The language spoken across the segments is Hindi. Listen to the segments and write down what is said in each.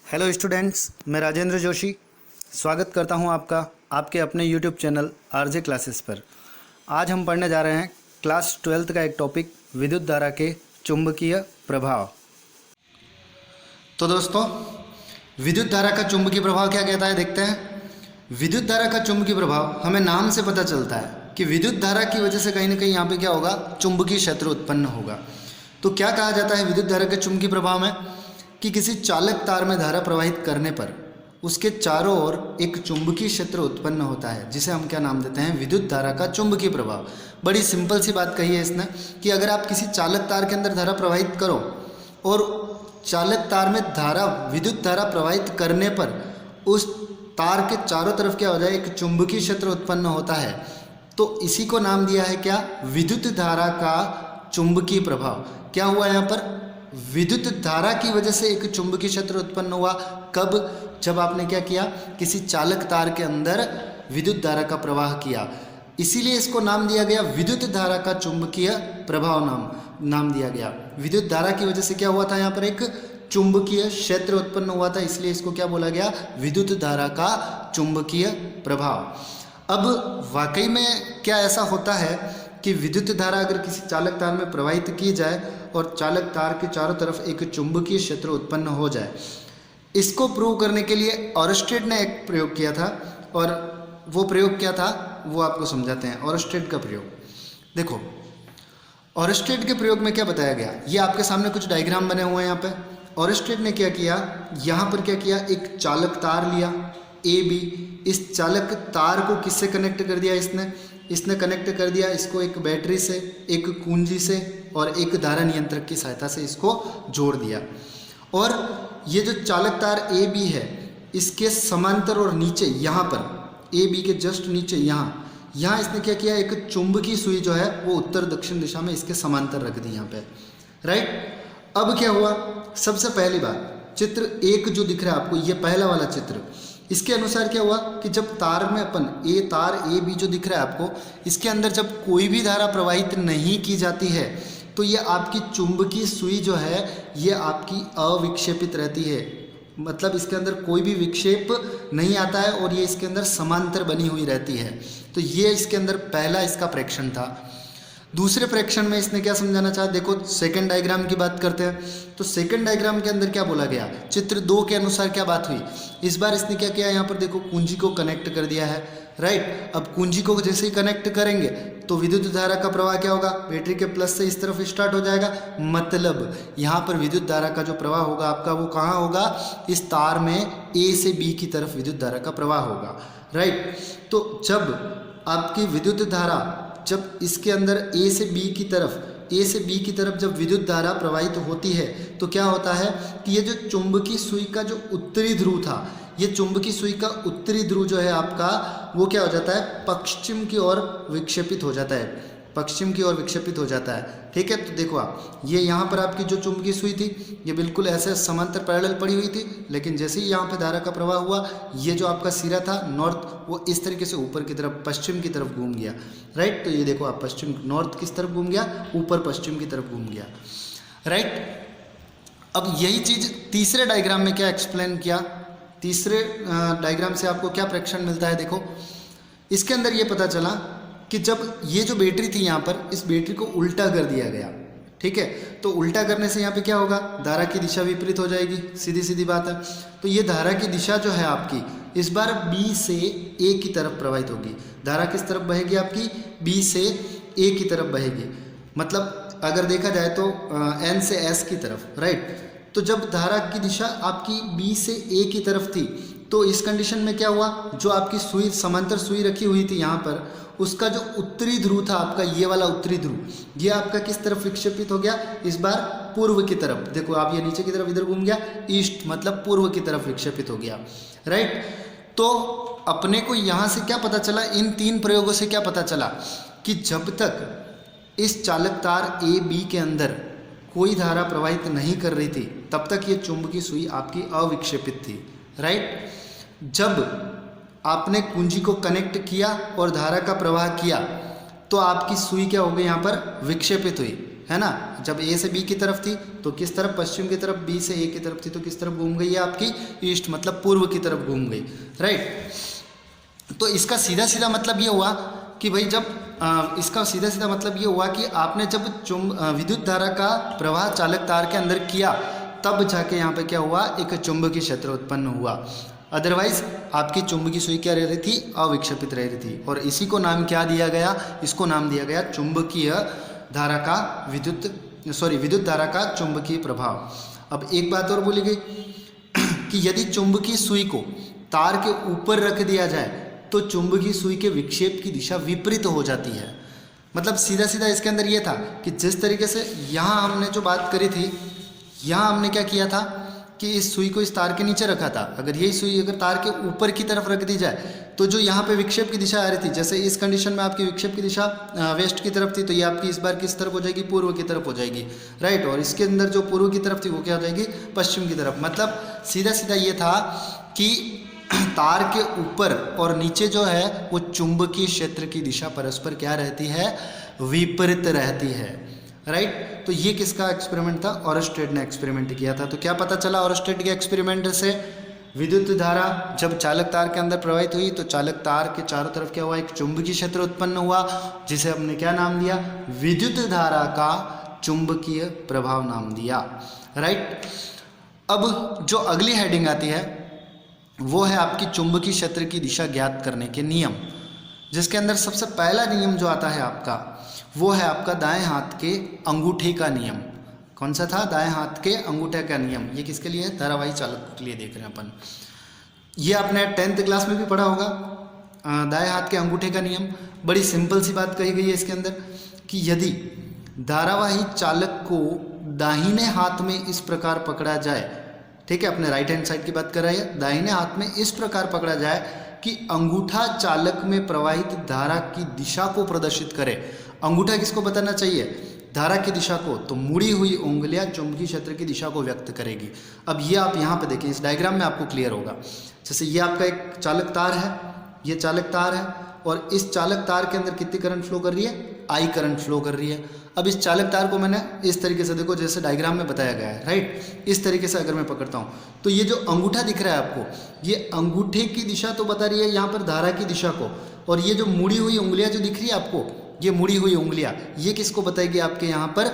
हेलो स्टूडेंट्स, मैं राजेंद्र जोशी स्वागत करता हूं आपका आपके अपने यूट्यूब चैनल आरजे क्लासेस पर। आज हम पढ़ने जा रहे हैं क्लास 12th का एक टॉपिक विद्युत धारा के चुंबकीय प्रभाव। तो दोस्तों, विद्युत धारा का चुंबकीय प्रभाव क्या कहता है देखते हैं। विद्युत धारा का चुंबकीय प्रभाव हमें नाम से पता चलता है कि विद्युत धारा की वजह से कहीं ना कहीं यहाँ पे क्या होगा, चुंबकीय क्षेत्र उत्पन्न होगा। तो क्या कहा जाता है विद्युत धारा के चुंबकीय प्रभाव में कि किसी चालक तार में धारा प्रवाहित करने पर उसके चारों ओर एक चुंबकीय क्षेत्र उत्पन्न होता है, जिसे हम क्या नाम देते हैं, विद्युत धारा का चुंबकीय प्रभाव। बड़ी सिंपल सी बात कही है इसने कि अगर आप किसी चालक तार के अंदर धारा प्रवाहित करो और चालक तार में धारा विद्युत धारा प्रवाहित करने पर उस तार के चारों तरफ क्या हो जाए, एक चुंबकीय क्षेत्र उत्पन्न होता है, तो इसी को नाम दिया है क्या, विद्युत धारा का चुंबकीय प्रभाव। क्या हुआ यहाँ पर, विद्युत धारा की वजह से एक चुंबकीय क्षेत्र उत्पन्न हुआ। कब, जब आपने क्या किया, किसी चालक तार के अंदर विद्युत धारा का प्रवाह किया। इसीलिए इसको नाम दिया गया विद्युत धारा का चुंबकीय प्रभाव नाम दिया गया। विद्युत धारा की वजह से क्या हुआ था, यहाँ पर एक चुंबकीय क्षेत्र उत्पन्न हुआ था, इसलिए इसको क्या बोला गया, विद्युत धारा का चुंबकीय प्रभाव। अब वाकई में क्या ऐसा होता है कि विद्युत धारा अगर किसी चालक तार में प्रवाहित की जाए और चालक तार के चारों तरफ एक चुंबकीय क्षेत्र उत्पन्न हो जाए। इसको प्रूव करने के लिए ऑरस्टेड ने एक प्रयोग किया था, और वो प्रयोग क्या था वो आपको समझाते हैं। ऑरस्टेड का प्रयोग देखो, ऑरस्टेड के प्रयोग में क्या बताया गया, ये आपके सामने कुछ डायग्राम बने हुए हैं। यहाँ पे ऑरस्टेड ने क्या किया, यहाँ पर क्या किया, एक चालक तार लिया ए बी। इस चालक तार को किससे कनेक्ट कर दिया, इसने कनेक्ट कर दिया इसको एक बैटरी से, एक कुंजी से और एक धारा नियंत्रक की सहायता से इसको जोड़ दिया। और ये जो चालक तार ए बी है, इसके समांतर और नीचे यहाँ पर ए बी के जस्ट नीचे यहाँ इसने क्या किया, एक चुंबकीय सुई जो है वो उत्तर दक्षिण दिशा में इसके समांतर रख दी यहाँ पे, राइट। अब क्या हुआ, सबसे पहली बात, चित्र एक जो दिख रहा है आपको, ये पहला वाला चित्र, इसके अनुसार क्या हुआ कि जब तार में तार ए बी जो दिख रहा है आपको, इसके अंदर जब कोई भी धारा प्रवाहित नहीं की जाती है तो ये आपकी चुंबकीय सुई जो है ये आपकी अविक्षेपित रहती है। मतलब इसके अंदर कोई भी विक्षेप नहीं आता है और ये इसके अंदर समांतर बनी हुई रहती है। तो ये इसके अंदर पहला इसका प्रेक्षण था। दूसरे प्रेक्षण में इसने क्या समझाना चाहा, देखो सेकंड डायग्राम की बात करते हैं। तो सेकंड डायग्राम के अंदर क्या बोला गया, चित्र 2 के अनुसार क्या बात हुई, इस बार इसने क्या किया, यहाँ पर देखो कुंजी को कनेक्ट कर दिया है, राइट। अब कुंजी को जैसे ही कनेक्ट करेंगे तो विद्युत धारा का प्रवाह क्या होगा, बैटरी के प्लस से इस तरफ स्टार्ट हो जाएगा। मतलब यहाँ पर विद्युत धारा का जो प्रवाह होगा आपका वो कहाँ होगा, इस तार में ए से बी की तरफ विद्युत धारा का प्रवाह होगा, राइट। तो जब आपकी विद्युत धारा जब इसके अंदर ए से बी की तरफ जब विद्युत धारा प्रवाहित होती है तो क्या होता है कि ये जो चुंबकीय सुई का जो उत्तरी ध्रुव था, ये चुंबकीय सुई का उत्तरी ध्रुव जो है आपका वो क्या हो जाता है, पश्चिम की ओर विक्षेपित हो जाता है, ठीक है। तो देखो आप, ये यहाँ पर आपकी जो चुंबकीय सुई थी ये बिल्कुल ऐसे समांतर पैरेलल पड़ी हुई थी, लेकिन जैसे ही यहाँ पे धारा का प्रवाह हुआ, ये जो आपका सिरा था नॉर्थ, वो इस तरीके से ऊपर की तरफ पश्चिम की तरफ घूम गया, राइट। तो ये देखो आप, पश्चिम नॉर्थ किस तरफ घूम गया, ऊपर पश्चिम की तरफ घूम गया, राइट। अब यही चीज़ तीसरे डायग्राम में क्या एक्सप्लेन किया, तीसरे डायग्राम से आपको क्या प्रेक्षण मिलता है, देखो इसके अंदर ये पता चला कि जब ये जो बैटरी थी यहाँ पर, इस बैटरी को उल्टा कर दिया गया, ठीक है। तो उल्टा करने से यहाँ पे क्या होगा, धारा की दिशा विपरीत हो जाएगी, सीधी सीधी बात है। तो ये धारा की दिशा जो है आपकी इस बार बी से ए की तरफ प्रवाहित होगी। धारा किस तरफ बहेगी आपकी, बी से ए की तरफ बहेगी। मतलब अगर देखा जाए तो एन से एस की तरफ, राइट। तो जब धारा की दिशा आपकी बी से ए की तरफ थी तो इस कंडीशन में क्या हुआ, जो आपकी सुई समांतर सुई रखी हुई थी यहाँ पर, उसका जो उत्तरी ध्रुव था आपका, ये वाला उत्तरी ध्रुव, ये आपका किस तरफ विक्षेपित हो गया, इस बार पूर्व की तरफ। देखो आप, ये नीचे की तरफ इधर घूम गया, ईस्ट मतलब पूर्व की तरफ विक्षेपित हो गया, राइट। तो अपने को यहाँ से क्या पता चला, इन 3 प्रयोगों से क्या पता चला कि जब तक इस चालक तार ए बी के अंदर कोई धारा प्रवाहित नहीं कर रही थी तब तक ये चुंबकीय सुई आपकी अविक्षेपित थी, राइट। जब आपने कुंजी को कनेक्ट किया और धारा का प्रवाह किया तो आपकी सुई क्या हो गई, यहाँ पर विक्षेपित हुई, है ना। जब ए से बी की तरफ थी तो किस तरफ, पश्चिम की तरफ, बी से ए की तरफ थी तो किस तरफ घूम गई है आपकी, ईस्ट, मतलब पूर्व की तरफ घूम गई, राइट। तो इसका सीधा सीधा मतलब ये हुआ कि भाई जब इसका सीधा सीधा मतलब ये हुआ कि आपने जब विद्युत धारा का प्रवाह चालक तार के अंदर किया तब जाके यहाँ पे क्या हुआ, एक चुंबकीय क्षेत्र उत्पन्न हुआ। अदरवाइज आपकी चुंबकीय सुई क्या रह रही थी, अविक्षेपित रह रही थी। और इसी को नाम क्या दिया गया, इसको नाम दिया गया चुंबकीय धारा का विद्युत धारा का चुंबकीय प्रभाव। अब एक बात और बोली गई कि यदि चुंबकीय सुई को तार के ऊपर रख दिया जाए तो चुंबकीय सुई के विक्षेप की दिशा विपरीत हो जाती है। मतलब सीधा सीधा इसके अंदर ये था कि जिस तरीके से यहाँ हमने जो बात करी थी, यहाँ हमने क्या किया था कि इस सुई को इस तार के नीचे रखा था। अगर यही सुई अगर तार के ऊपर की तरफ रख दी जाए तो जो यहाँ पे विक्षेप की दिशा आ रही थी, जैसे इस कंडीशन में आपकी विक्षेप की दिशा वेस्ट की तरफ थी तो ये आपकी इस बार किस तरफ हो जाएगी, पूर्व की तरफ हो जाएगी, राइट। और इसके अंदर जो पूर्व की तरफ थी वो क्या हो जाएगी, पश्चिम की तरफ। मतलब सीधा सीधा ये था कि तार के ऊपर और नीचे जो है वो चुंबकीय क्षेत्र की दिशा परस्पर क्या रहती है, विपरीत रहती है, राइट। तो ये किसका एक्सपेरिमेंट था, ऑरस्टेड ने एक्सपेरिमेंट किया था। तो क्या पता चला ऑरस्टेड के एक्सपेरिमेंट से, विद्युत धारा जब चालक तार के अंदर प्रवाहित हुई तो चालक तार के चारों तरफ क्या हुआ, एक चुंबकीय क्षेत्र उत्पन्न हुआ जिसे हमने क्या नाम दिया, विद्युत धारा का चुंबकीय प्रभाव नाम दिया, राइट। अब जो अगली हेडिंग आती है वो है आपकी चुंबकीय क्षेत्र की दिशा ज्ञात करने के नियम, जिसके अंदर सबसे पहला नियम जो आता है आपका वो है आपका दाएं हाथ के अंगूठे का नियम। कौन सा था, दाएं हाथ के अंगूठे का नियम। ये किसके लिए है, धारावाही चालक के लिए देख रहे हैं अपन। ये आपने 10th क्लास में भी पढ़ा होगा, दाएं हाथ के अंगूठे का नियम। बड़ी सिंपल सी बात कही गई है इसके अंदर कि यदि धारावाही चालक को दाहिने हाथ में इस प्रकार पकड़ा जाए, ठीक है, अपने राइट हैंड साइड की बात कर रहे हैं, दाहिने हाथ में इस प्रकार पकड़ा जाए कि अंगूठा चालक में प्रवाहित धारा की दिशा को प्रदर्शित करे। अंगूठा किसको बताना चाहिए, धारा की दिशा को, तो मुड़ी हुई उंगलियां चुंबकीय क्षेत्र की दिशा को व्यक्त करेगी। अब ये आप यहाँ पे देखें, इस डायग्राम में आपको क्लियर होगा। जैसे ये आपका एक चालक तार है, ये चालक तार है और इस चालक तार के अंदर कितनी करंट फ्लो कर रही है, आई करंट फ्लो कर रही है। अब इस चालक तार को मैंने इस तरीके से, देखो जैसे डायग्राम में बताया गया है, राइट, इस तरीके से अगर मैं पकड़ता हूँ तो ये जो अंगूठा दिख रहा है आपको, ये अंगूठे की दिशा तो बता रही है यहाँ पर धारा की दिशा को, और ये जो मुड़ी हुई उंगलियाँ जो दिख रही है आपको, ये मुड़ी हुई उंगलियाँ, ये किसको बताएगी, आपके यहाँ पर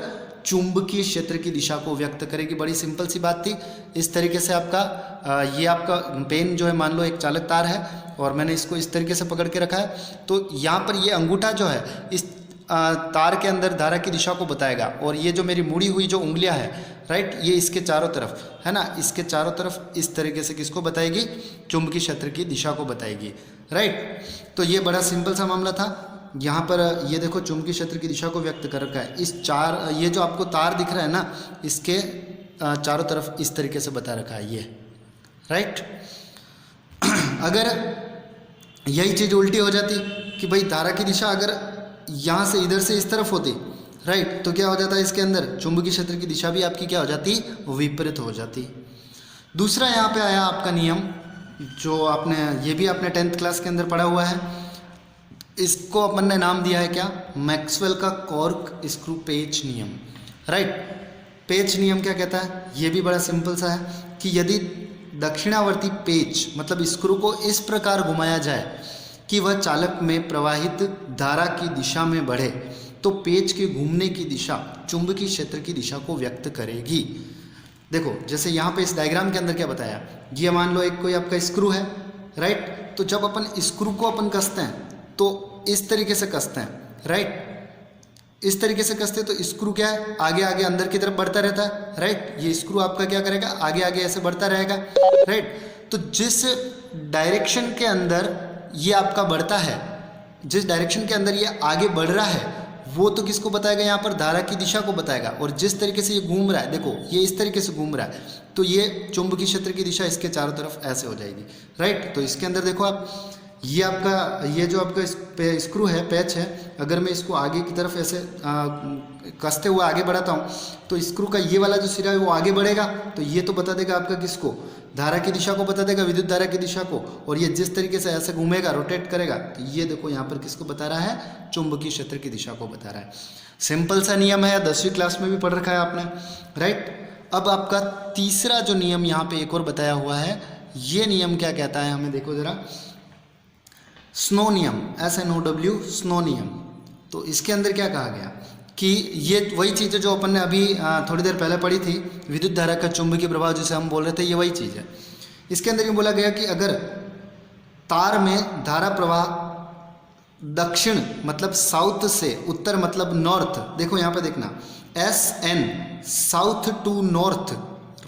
चुंबकीय क्षेत्र की दिशा को व्यक्त करेगी। बड़ी सिंपल सी बात थी। इस तरीके से आपका ये आपका पेन जो है, मान लो एक चालक तार है और मैंने इसको इस तरीके से पकड़ के रखा है, तो यहाँ पर ये अंगूठा जो है इस तार के अंदर धारा की दिशा को बताएगा, और ये जो मेरी मुड़ी हुई जो उंगलियां है, राइट, ये इसके चारों तरफ है ना, इसके चारों तरफ इस तरीके से किसको बताएगी, चुंबकीय क्षेत्र की दिशा को बताएगी, राइट। तो ये बड़ा सिंपल सा मामला था। यहाँ पर ये देखो चुंबकीय क्षेत्र की दिशा को व्यक्त कर रखा है। इस ये जो आपको तार दिख रहा है ना, इसके चारों तरफ इस तरीके से बता रखा है ये, राइट। अगर यही चीज़ उल्टी हो जाती कि भाई धारा की दिशा अगर यहाँ से इधर से इस तरफ होती, राइट, तो क्या हो जाता है, इसके अंदर चुंबकीय क्षेत्र की दिशा भी आपकी क्या हो जाती, विपरीत हो जाती। दूसरा यहाँ पे आया आपका नियम, जो आपने ये भी आपने 10th क्लास के अंदर पढ़ा हुआ है। इसको अपन ने नाम दिया है क्या, मैक्सवेल का कॉर्क स्क्रू पेच नियम, राइट। पेच नियम क्या कहता है, ये भी बड़ा सिंपल सा है कि यदि दक्षिणावर्ती पेच मतलब स्क्रू को इस प्रकार घुमाया जाए कि वह चालक में प्रवाहित धारा की दिशा में बढ़े, तो पेच के घूमने की दिशा चुंबकीय क्षेत्र की दिशा को व्यक्त करेगी। देखो जैसे यहाँ पे इस डायग्राम के अंदर क्या बताया, ये मान लो एक कोई आपका स्क्रू है, राइट, तो जब अपन स्क्रू को अपन कसते हैं तो इस तरीके से कसते हैं, राइट, इस तरीके से कसते हैं तो स्क्रू क्या है, आगे आगे अंदर की तरफ बढ़ता रहता है, राइट। ये स्क्रू आपका क्या करेगा, आगे आगे ऐसे बढ़ता रहेगा, राइट। तो जिस डायरेक्शन के अंदर ये आपका बढ़ता है, जिस डायरेक्शन के अंदर ये आगे बढ़ रहा है, वो तो किसको बताएगा, यहाँ पर धारा की दिशा को बताएगा। और जिस तरीके से ये घूम रहा है, देखो ये इस तरीके से घूम रहा है, तो ये चुंबकीय क्षेत्र की दिशा इसके चारों तरफ ऐसे हो जाएगी, राइट। तो इसके अंदर देखो आप, ये आपका ये जो आपका स्क्रू है, पैच है, अगर मैं इसको आगे की तरफ ऐसे कसते हुए आगे बढ़ाता हूँ तो स्क्रू का ये वाला जो सिरा है वो आगे बढ़ेगा, तो ये तो बता देगा आपका किसको, धारा की दिशा को बता देगा, विद्युत धारा की दिशा को। और ये जिस तरीके से ऐसे घूमेगा, रोटेट करेगा, तो ये देखो यहाँ पर किसको बता रहा है, चुंबकीय क्षेत्र की दिशा को बता रहा है। सिंपल सा नियम है, 10वीं क्लास में भी पढ़ रखा है आपने, राइट। अब आपका तीसरा जो नियम यहाँ पे एक और बताया हुआ है, ये नियम क्या कहता है हमें देखो ज़रा, स्नो नियम, SNOW, स्नो नियम। तो इसके अंदर क्या कहा गया कि ये वही चीज़ है जो अपन ने अभी थोड़ी देर पहले पढ़ी थी, विद्युत धारा का चुंबकीय प्रभाव जिसे हम बोल रहे थे, ये वही चीज़ है। इसके अंदर ये बोला गया कि अगर तार में धारा प्रवाह दक्षिण मतलब साउथ से उत्तर मतलब नॉर्थ, देखो यहाँ पे देखना, SN south to north,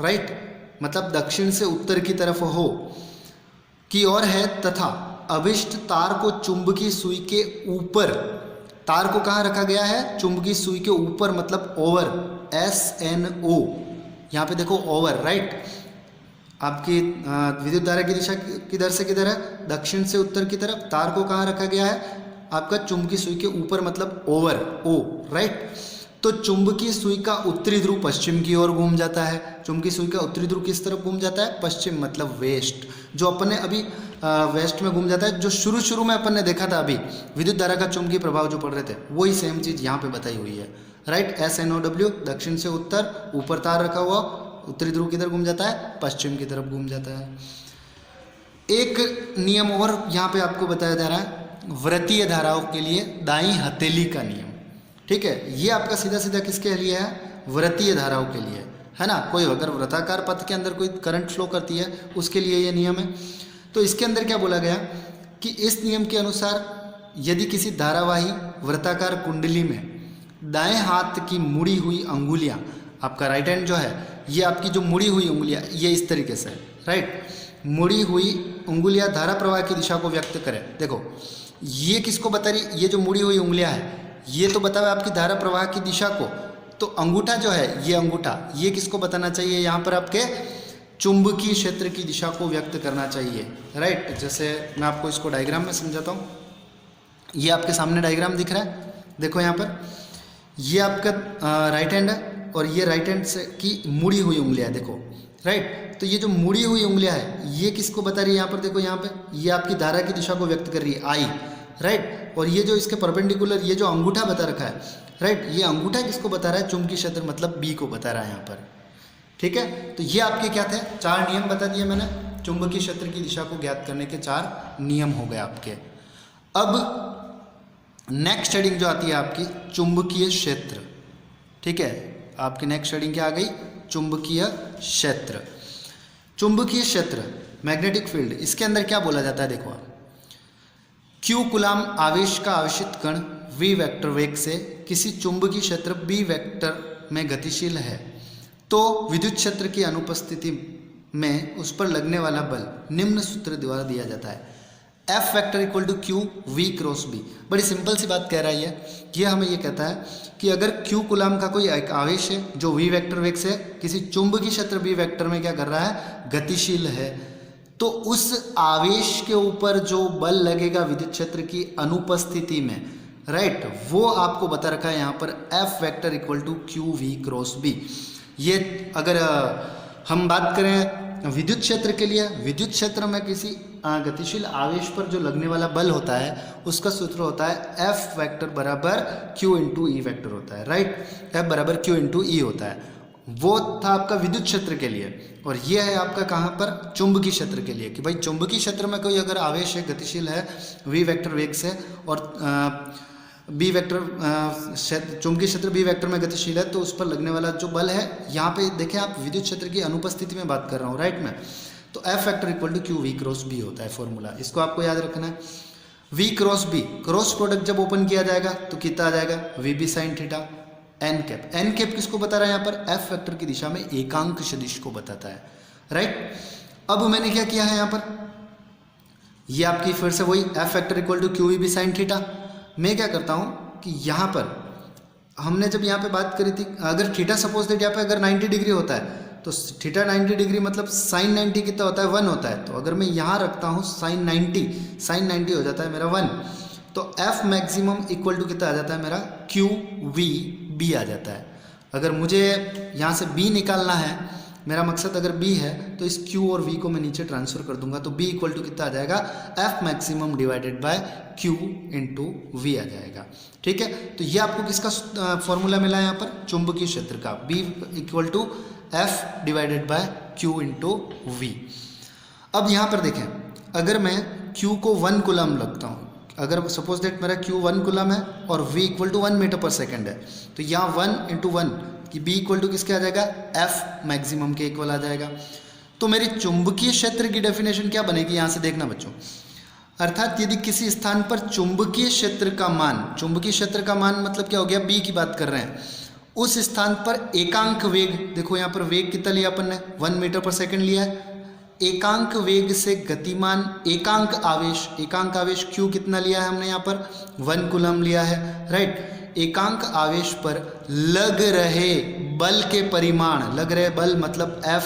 right, मतलब दक्षिण से उत्तर की तरफ हो की ओर है, तथा अभिष्ट तार को चुंबकीय सुई के ऊपर, तार को कहाँ रखा गया है, चुंबकीय सुई के ऊपर मतलब ओवर, SNO, यहाँ पे देखो ओवर, राइट। आपकी विद्युत धारा की दिशा किधर से किधर है, दक्षिण से उत्तर की तरफ, तार को कहाँ रखा गया है, आपका चुंबकीय सुई के ऊपर मतलब ओवर, O, राइट। तो चुंबकीय सुई का उत्तरी ध्रुव पश्चिम की ओर घूम जाता है। चुंबकीय सुई का उत्तरी ध्रुव किस तरफ घूम जाता है, पश्चिम मतलब वेस्ट, जो अपन ने अभी वेस्ट में घूम जाता है, जो शुरू में अपन ने देखा था अभी विद्युत धारा का चुंबकीय प्रभाव जो पढ़ रहे थे, वही सेम चीज़ यहाँ पे बताई हुई है, राइट। SNOW, दक्षिण से उत्तर, ऊपर तार रखा हुआ, उत्तरी ध्रुव किधर घूम जाता है, पश्चिम की तरफ घूम जाता है। एक नियम और यहाँ पे आपको बताया जा रहा है, वृत्तीय धाराओं के लिए दाईं हथेली का नियम, ठीक है। ये आपका सीधा सीधा किसके लिए है, वृत्तीय धाराओं के लिए, है ना। कोई अगर वृत्ताकार पथ के अंदर कोई करंट फ्लो करती है उसके लिए ये नियम है। तो इसके अंदर क्या बोला गया कि इस नियम के अनुसार यदि किसी धारावाही वृत्ताकार कुंडली में दाएं हाथ की मुड़ी हुई अंगुलियां, आपका राइट हैंड जो है, ये आपकी जो मुड़ी हुई उंगलियां ये इस तरीके से, राइट, मुड़ी हुई उंगलियां धारा प्रवाह की दिशा को व्यक्त करें। देखो ये किसको बता रही, ये जो मुड़ी हुई उंगलियां है ये तो बतावे आपकी धारा प्रवाह की दिशा को, तो अंगूठा जो है, ये अंगूठा ये किसको बताना चाहिए, यहाँ पर आपके चुंबकीय क्षेत्र की दिशा को व्यक्त करना चाहिए, राइट। जैसे मैं आपको इसको डायग्राम में समझाता हूँ, ये आपके सामने डायग्राम दिख रहा है, देखो यहाँ पर ये आपका राइट हैंड है और ये राइट हैंड से की मुड़ी हुई उंगलियाँ है, देखो, राइट। तो ये जो मुड़ी हुई उंगलियाँ है ये किसको बता रही है, यहाँ पर देखो, यहाँ पे ये आपकी धारा की दिशा को व्यक्त कर रही है, आई, राइट। और ये जो इसके परपेंडिकुलर ये जो अंगूठा बता रखा है, राइट, ये अंगूठा किसको बता रहा है, चुंबकीय क्षेत्र मतलब बी को बता रहा है यहाँ पर, ठीक है। तो ये आपके क्या थे, 4 नियम बता दिए मैंने, चुंबकीय क्षेत्र की दिशा को ज्ञात करने के 4 नियम हो गए आपके। अब नेक्स्ट हेडिंग जो आती है आपकी चुंबकीय क्षेत्र, ठीक है, आपकी नेक्स्ट हेडिंग क्या आ गई, चुंबकीय क्षेत्र। चुंबकीय क्षेत्र मैग्नेटिक फील्ड, इसके अंदर क्या बोला जाता है, देखो आप, Q कूलाम आवेश का आवेशित कण V वेक्टर वेग से किसी चुंबकीय क्षेत्र B वेक्टर में गतिशील है तो विद्युत क्षेत्र की अनुपस्थिति में उस पर लगने वाला बल निम्न सूत्र द्वारा दिया जाता है, F vector equal to Q V cross B। बड़ी सिंपल सी बात कह रहा है ये हमें ये कहता है कि अगर Q कूलाम का कोई एक आवेश है जो V वेक्टर वेग से किसी चुंबकीय क्षेत्र B वेक्टर में क्या कर रहा है, गतिशील है, तो उस आवेश के ऊपर जो बल लगेगा विद्युत क्षेत्र की अनुपस्थिति में, राइट, वो आपको बता रखा है यहाँ पर F vector equal to Q V cross B। ये अगर हम बात करें विद्युत क्षेत्र के लिए, विद्युत क्षेत्र में किसी गतिशील आवेश पर जो लगने वाला बल होता है उसका सूत्र होता है F वेक्टर बराबर Q इंटू E वेक्टर होता है, राइट, F बराबर Q इंटू E होता है। वो था आपका विद्युत क्षेत्र के लिए, और ये है आपका कहाँ पर, चुंबकीय क्षेत्र के लिए, कि भाई चुंबकीय क्षेत्र में कोई अगर आवेश है गतिशील है V वेक्टर वेग से और B वेक्टर चुंबकीय क्षेत्र B वेक्टर में गतिशील है, तो उस पर लगने वाला जो बल है, यहाँ पे देखें आप विद्युत क्षेत्र की अनुपस्थिति में बात कर रहा हूँ, राइट में, तो F vector equal to Q V cross B होता है फॉर्मूला, इसको आपको याद रखना है। V cross B cross product जब ओपन किया जाएगा तो कितना आ जाएगा, VB sine theta, n cap किसको बता रहा है यहाँ पर, F वेक्टर की दिशा में एकांक सदिश को बताता है, राइट। अब मैंने क्या किया है यहाँ पर, ये आपकी फिर से वही F vector equal to Q B sine theta. मैं क्या करता हूँ कि यहाँ पर हमने जब यहाँ पे बात करी थी, अगर थीटा सपोज दैट यहाँ पे अगर 90 डिग्री होता है तो थीटा 90 डिग्री मतलब साइन 90 कितना होता है, 1 होता है। तो अगर मैं यहाँ रखता हूँ साइन 90 हो जाता है मेरा 1, तो F मैक्सिमम इक्वल टू कितना आ जाता है मेरा, क्यू वी बी आ जाता है। अगर मुझे यहाँ से B निकालना है मेरा मकसद अगर B है तो इस Q और V को मैं नीचे ट्रांसफर कर दूंगा, तो B इक्वल टू कितना आ जाएगा, F maximum divided by Q into V आ जाएगा। ठीक है, तो ये आपको किसका फॉर्मूला मिला है यहाँ पर, चुंबकीय क्षेत्र का, B equal to F divided by Q into V। अब यहाँ पर देखें, अगर मैं Q को 1 कूलम लगता हूँ, अगर सपोज दैट मेरा Q 1 कूलम है और V इक्वल टू 1 मीटर पर सेकेंड है, तो यहाँ 1 इंटू 1 कि B इक्वल टू किसके आ जाएगा, F मैक्सिमम के इक्वल आ जाएगा। तो मेरी चुंबकीय क्षेत्र की डेफिनेशन क्या बनेगी, यहाँ से देखना बच्चों, अर्थात यदि किसी स्थान पर चुंबकीय क्षेत्र का मान, चुंबकीय क्षेत्र का मान मतलब क्या हो गया, B की बात कर रहे हैं, उस स्थान पर एकांक वेग, देखो यहाँ पर वेग कितना लिया अपन ने, 1 मीटर पर सेकेंड लिया है, एकांक वेग से गतिमान एकांक आवेश Q कितना लिया है हमने यहाँ पर, 1 कूलम लिया है, राइट। एकांक आवेश पर लग रहे बल के परिमाण, लग रहे बल मतलब F,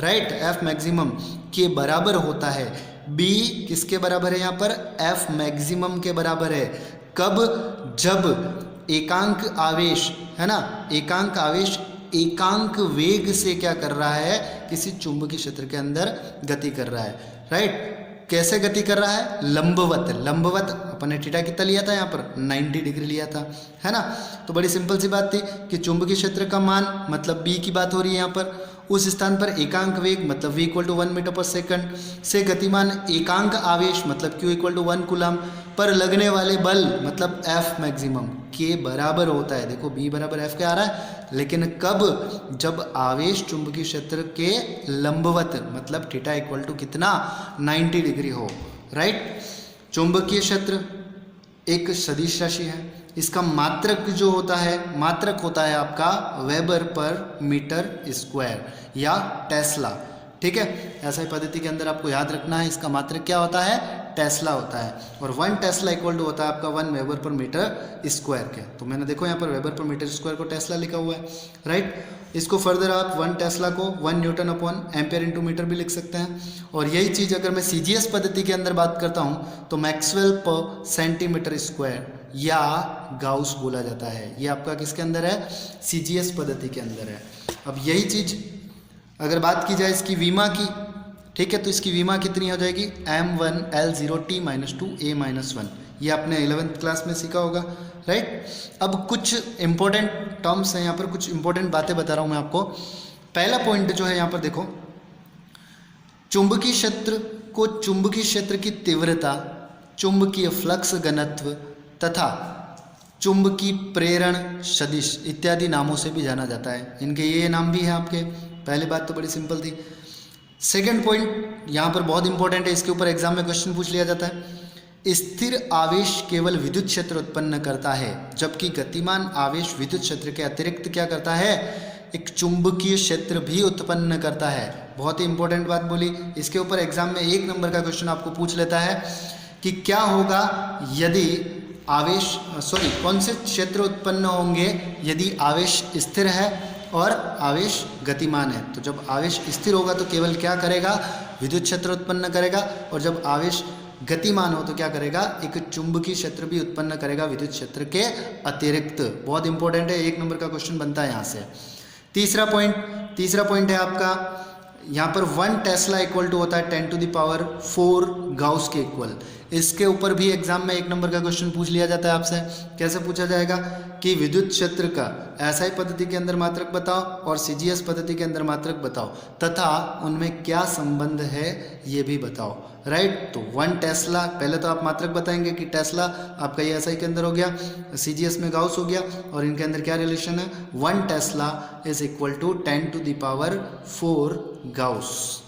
राइट, F मैक्सिमम के बराबर होता है। B किसके बराबर है यहाँ पर, F मैक्सिमम के बराबर है। कब, जब एकांक आवेश है ना, एकांक आवेश एकांक वेग से क्या कर रहा है, किसी चुंबकीय क्षेत्र के अंदर गति कर रहा है, राइट। कैसे गति कर रहा है, लंबवत, लंबवत अपन ने थीटा कितना लिया था यहाँ पर, 90 डिग्री लिया था, है ना। तो बड़ी सिंपल सी बात थी कि चुंबकीय क्षेत्र का मान मतलब B की बात हो रही है यहाँ पर, उस स्थान पर एकांक वेग मतलब V इक्वल टू 1 मीटर पर सेकंड से गतिमान एकांक आवेश मतलब Q equal to 1 coulomb per लगने वाले बल मतलब F मैक्सिमम के बराबर होता है। देखो B बराबर F के आ रहा है, लेकिन कब, जब आवेश चुंबकीय क्षेत्र के लंबवत मतलब थीटा इक्वल टू कितना, 90 डिग्री हो, राइट। चुंबकीय क्षेत्र एक सदिश राशि है, इसका मात्रक जो होता है, मात्रक होता है आपका वेबर पर मीटर स्क्वायर या टेस्ला, ठीक है। ऐसा ही पद्धति के अंदर आपको याद रखना है, इसका मात्रक क्या होता है, टेस्ला होता है, और 1 टेस्ला इक्वल टू होता है आपका 1 वेबर पर मीटर स्क्वायर के। तो मैंने देखो यहाँ पर वेबर पर मीटर स्क्वायर को टेस्ला लिखा हुआ है, राइट। इसको फर्दर आप 1 टेस्ला को 1 newton upon ampere into metre भी लिख सकते हैं। और यही चीज़ अगर मैं CGS पद्धति के अंदर बात करता हूँ तो मैक्सवेल पर सेंटीमीटर स्क्वायर या गाउस बोला जाता है। ये आपका किसके अंदर है, CGS पद्धति के अंदर है। अब यही चीज़ अगर बात की जाए इसकी वीमा की, ठीक है, तो इसकी वीमा कितनी हो जाएगी, m1L0T-2a-1। ये आपने 11th क्लास में सीखा होगा, राइट। अब कुछ इंपॉर्टेंट टर्म्स हैं यहाँ पर, कुछ इंपॉर्टेंट बातें बता रहा हूँ मैं आपको। पहला पॉइंट जो है यहाँ पर देखो, चुंबकीय क्षेत्र को चुंबकीय क्षेत्र की तीव्रता, चुंबकीय फ्लक्स घनत्व तथा चुंबकीय प्रेरण सदिश इत्यादि नामों से भी जाना जाता है। इनके ये नाम भी हैं आपके। पहली बात तो बड़ी सिंपल थी। सेकंड पॉइंट यहाँ पर बहुत इंपॉर्टेंट है, इसके ऊपर एग्जाम में क्वेश्चन पूछ लिया जाता है। स्थिर आवेश केवल विद्युत क्षेत्र उत्पन्न करता है, जबकि गतिमान आवेश विद्युत क्षेत्र के अतिरिक्त क्या करता है, एक चुंबकीय क्षेत्र भी उत्पन्न करता है। बहुत ही इंपॉर्टेंट बात बोली। इसके ऊपर एग्जाम में 1 नंबर का क्वेश्चन आपको पूछ लेता है कि क्या होगा यदि आवेश कौन से क्षेत्र उत्पन्न होंगे यदि आवेश स्थिर है और आवेश गतिमान है। तो जब आवेश स्थिर होगा तो केवल क्या करेगा, विद्युत क्षेत्र उत्पन्न करेगा, और जब आवेश गतिमान हो तो क्या करेगा, एक चुंबकीय क्षेत्र भी उत्पन्न करेगा विद्युत क्षेत्र के अतिरिक्त। बहुत इंपॉर्टेंट है, 1 नंबर का क्वेश्चन बनता है यहाँ से। तीसरा पॉइंट है आपका यहाँ पर 1 टेस्ला इक्वल टू होता है 10⁴ गाउस के इक्वल। इसके ऊपर भी एग्जाम में 1 नंबर का क्वेश्चन पूछ लिया जाता है आपसे। कैसे पूछा जाएगा कि विद्युत क्षेत्र का SI पद्धति के अंदर मात्रक बताओ और CGS पद्धति के अंदर मात्रक बताओ तथा उनमें क्या संबंध है ये भी बताओ, राइट। तो 1 टेस्ला, पहले तो आप मात्रक बताएंगे कि टेस्ला आपका ये SI के अंदर हो गया, CGS में गाउस हो गया, और इनके अंदर क्या रिलेशन है, 1 tesla is equal to 10⁴ gauss.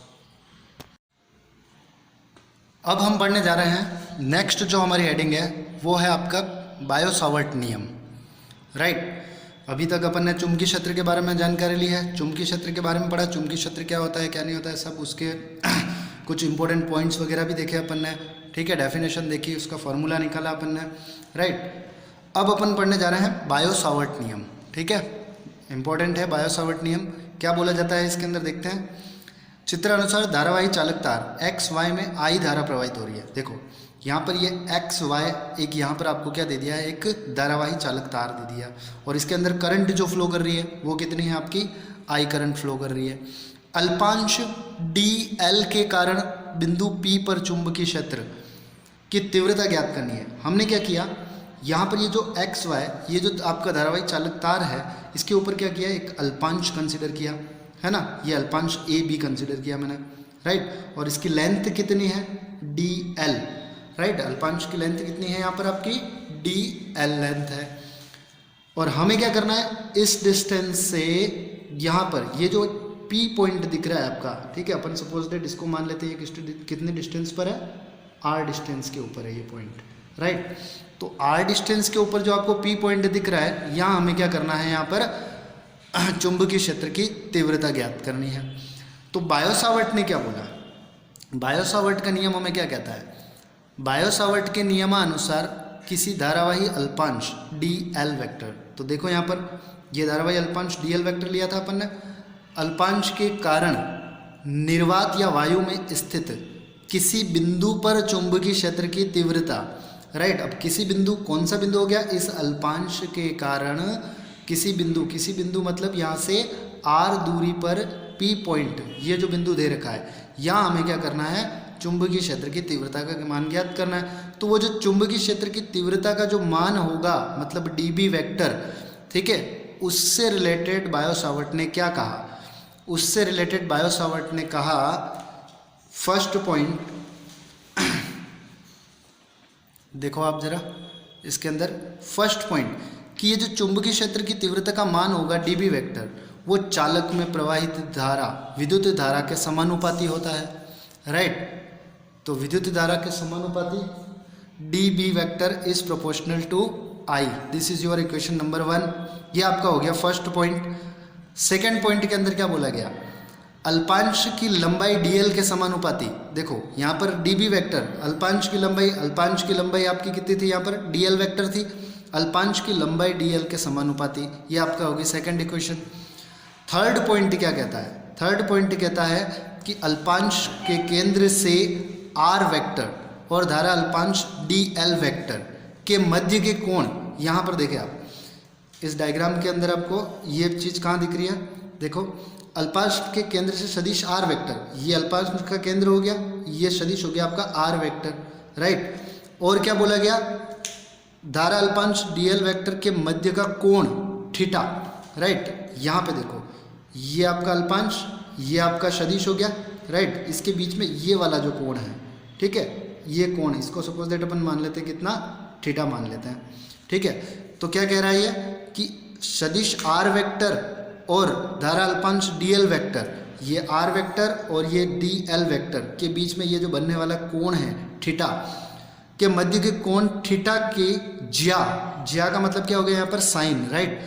अब हम पढ़ने जा रहे हैं, नेक्स्ट जो हमारी हेडिंग है वो है आपका बायो-सावर्ट नियम, राइट। अभी तक अपन ने चुंबकीय क्षेत्र के बारे में जानकारी ली है, चुंबकीय क्षेत्र के बारे में पढ़ा, चुंबकीय क्षेत्र क्या होता है क्या नहीं होता है सब, उसके कुछ इंपॉर्टेंट पॉइंट्स वगैरह भी देखे अपन ने, ठीक है, डेफिनेशन देखी, उसका फॉर्मूला निकाला अपन ने, राइट। अब अपन पढ़ने जा रहे हैं बायो-सावर्ट नियम, ठीक है, इंपॉर्टेंट है बायो-सावर्ट नियम। क्या बोला जाता है इसके अंदर, देखते हैं। चित्र अनुसार धारावाही चालक तार XY में I धारा प्रवाहित हो रही है। देखो यहाँ पर ये XY एक यहाँ पर आपको क्या दे दिया है, एक धारावाही चालक तार दे दिया, और इसके अंदर करंट जो फ्लो कर रही है वो कितनी है आपकी, I करंट फ्लो कर रही है। अल्पांश डी एल के कारण बिंदु P पर चुंबकीय क्षेत्र की तीव्रता ज्ञात करनी है। हमने क्या किया, यहाँ पर ये जो एक्स वाई, ये जो आपका धारावाही चालक तार है, इसके ऊपर क्या किया, एक अल्पांश कंसिडर किया, है ना, ये अल्पांश ए बी कंसिडर किया मैंने, राइट। और इसकी लेंथ कितनी है, डी एल, राइट। अल्पांश की लेंथ कितनी है यहाँ पर आपकी, डी एल लेंथ है। और हमें क्या करना है, इस डिस्टेंस से यहाँ पर ये जो पी पॉइंट दिख रहा है आपका, ठीक है, अपन सपोज डेट इसको मान लेते हैं कितने डिस्टेंस पर है, आर डिस्टेंस के ऊपर है ये पॉइंट, राइट। तो आर डिस्टेंस के ऊपर जो आपको पी पॉइंट दिख रहा है, यहाँ हमें क्या करना है, यहाँ पर चुंबकीय क्षेत्र की तीव्रता ज्ञात करनी है। तो बायो-सावर्ट ने क्या बोला, बायो-सावर्ट का नियम हमें क्या कहता है, बायो-सावर्ट के नियमानुसार किसी धारावाही अल्पांश डी एल वेक्टर, तो देखो यहाँ पर ये धारावाही अल्पांश डी एल वेक्टर लिया था अपन ने, अल्पांश के कारण निर्वात या वायु में स्थित किसी बिंदु पर चुंबकीय क्षेत्र की तीव्रता, राइट। अब किसी बिंदु, कौन सा बिंदु हो गया, इस अल्पांश के कारण किसी बिंदु मतलब यहाँ से आर दूरी पर पी पॉइंट, ये जो बिंदु दे रखा है, यहाँ हमें क्या करना है, चुंबकीय क्षेत्र की तीव्रता का मान ज्ञात करना है। तो वो जो चुंबकीय क्षेत्र की तीव्रता का जो मान होगा, मतलब डीबी वेक्टर, ठीक है, उससे रिलेटेड बायो-सावर्ट ने क्या कहा, उससे रिलेटेड बायो-सावर्ट ने कहा, फर्स्ट पॉइंट देखो आप जरा इसके अंदर, फर्स्ट पॉइंट कि ये जो चुंबकीय क्षेत्र की तीव्रता का मान होगा डीबी वेक्टर, वो चालक में प्रवाहित धारा, विद्युत धारा के समानुपाती होता है, राइट। तो विद्युत धारा के समानुपाती dB vector is proportional to I, this is your equation number 1। ये आपका हो गया फर्स्ट पॉइंट। सेकेंड पॉइंट के अंदर क्या बोला गया, अल्पांश की लंबाई डीएल के समानुपाती, देखो यहाँ पर डीबी वेक्टर, अल्पांश की लंबाई आपकी कितनी थी, यहाँ पर डीएल वेक्टर थी, अल्पांश की लंबाई डीएल के समानुपाती, ये आपका होगी सेकंड इक्वेशन। थर्ड पॉइंट क्या कहता है, थर्ड पॉइंट कहता है कि अल्पांश के केंद्र से आर वेक्टर और धारा अल्पांश डी एल वेक्टर के मध्य के कोण, यहाँ पर देखें आप इस डायग्राम के अंदर आपको ये चीज़ कहाँ दिख रही है, देखो अल्पांश के केंद्र से सदिश आर वेक्टर, ये अल्पांश का केंद्र हो गया, ये सदिश हो गया आपका आर वेक्टर, राइट। और क्या बोला गया, धारा अल्पांश डी एल वेक्टर के मध्य का कोण थीटा, राइट। यहाँ पे देखो ये आपका अल्पांश, ये आपका सदिश हो गया, राइट। इसके बीच में ये वाला जो कोण है, ठीक है, ये कोण, इसको सपोज दैट अपन मान लेते हैं कितना, थीटा मान लेते हैं, ठीक है। तो क्या कह रहा है ये कि सदिश आर वेक्टर और धारा अल्पांश डी एल वेक्टर, ये आर वेक्टर और ये डी एल वेक्टर के बीच में ये जो बनने वाला कोण है थीटा के मध्य के कोण थीटा के ज्या का मतलब क्या हो गया यहाँ पर, साइन, राइट।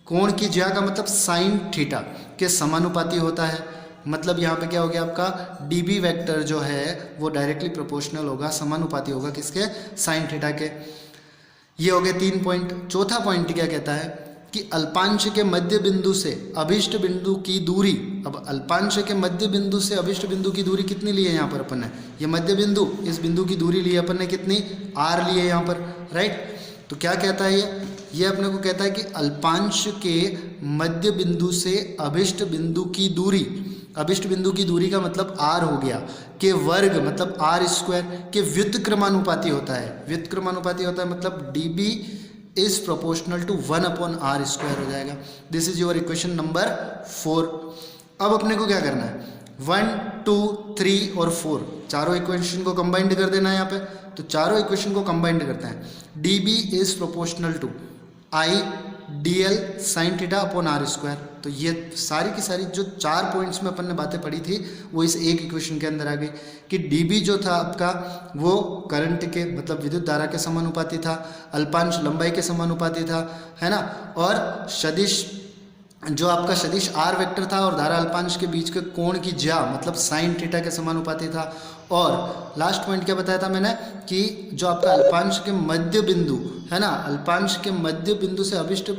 कोण की ज्या का मतलब साइन थीटा के समानुपाती होता है। मतलब यहाँ पे क्या हो गया आपका, डीबी वेक्टर जो है वो डायरेक्टली प्रोपोर्शनल होगा, समानुपाती होगा किसके, साइन थीटा के। ये हो गए 3 पॉइंट। चौथा पॉइंट क्या कहता है कि अल्पांश के मध्य बिंदु से अभिष्ट बिंदु की दूरी, अब अल्पांश के मध्य बिंदु से अभिष्ट बिंदु की दूरी कितनी ली है यहाँ पर अपन ने, ये मध्य बिंदु, इस बिंदु की दूरी ली है अपन ने कितनी, आर ली है यहाँ पर, राइट। तो क्या कहता है ये अपने को कहता है कि अल्पांश के मध्य बिंदु से अभिष्ट बिंदु की दूरी, अभिष्ट बिंदु की दूरी का मतलब आर हो गया, के वर्ग मतलब आर स्क्वायर के व्युत्क्रमानुपाती होता है। व्युत्क्रमानुपाती होता है मतलब dB is proportional to 1/r square हो जाएगा। This is your equation number 4। अब अपने को क्या करना है, 1, 2, 3 और 4 चारों इक्वेशन को कंबाइंड कर देना है यहाँ पे। तो चारों इक्वेशन को कंबाइंड करते हैं, d B is proportional to I D l sine theta upon are square. तो ये सारी की सारी जो 4 पॉइंट्स में अपन ने बातें पढ़ी थी वो इस एक इक्वेशन के अंदर आ गई कि डीबी जो था आपका वो करंट के मतलब विद्युत धारा के समानुपाती था, अल्पांश लंबाई के समानुपाती था, है ना, और सदिश जो आपका सदिश आर वेक्टर था और धारा अल्पांश के बीच के कोण की ज्या मतलब साइन थीटा के समानुपाती था। और लास्ट पॉइंट क्या बताया था मैंने कि जो आपका अल्पांश के मध्य बिंदु है ना, अल्पांश के मध्य बिंदु से अभिष्ट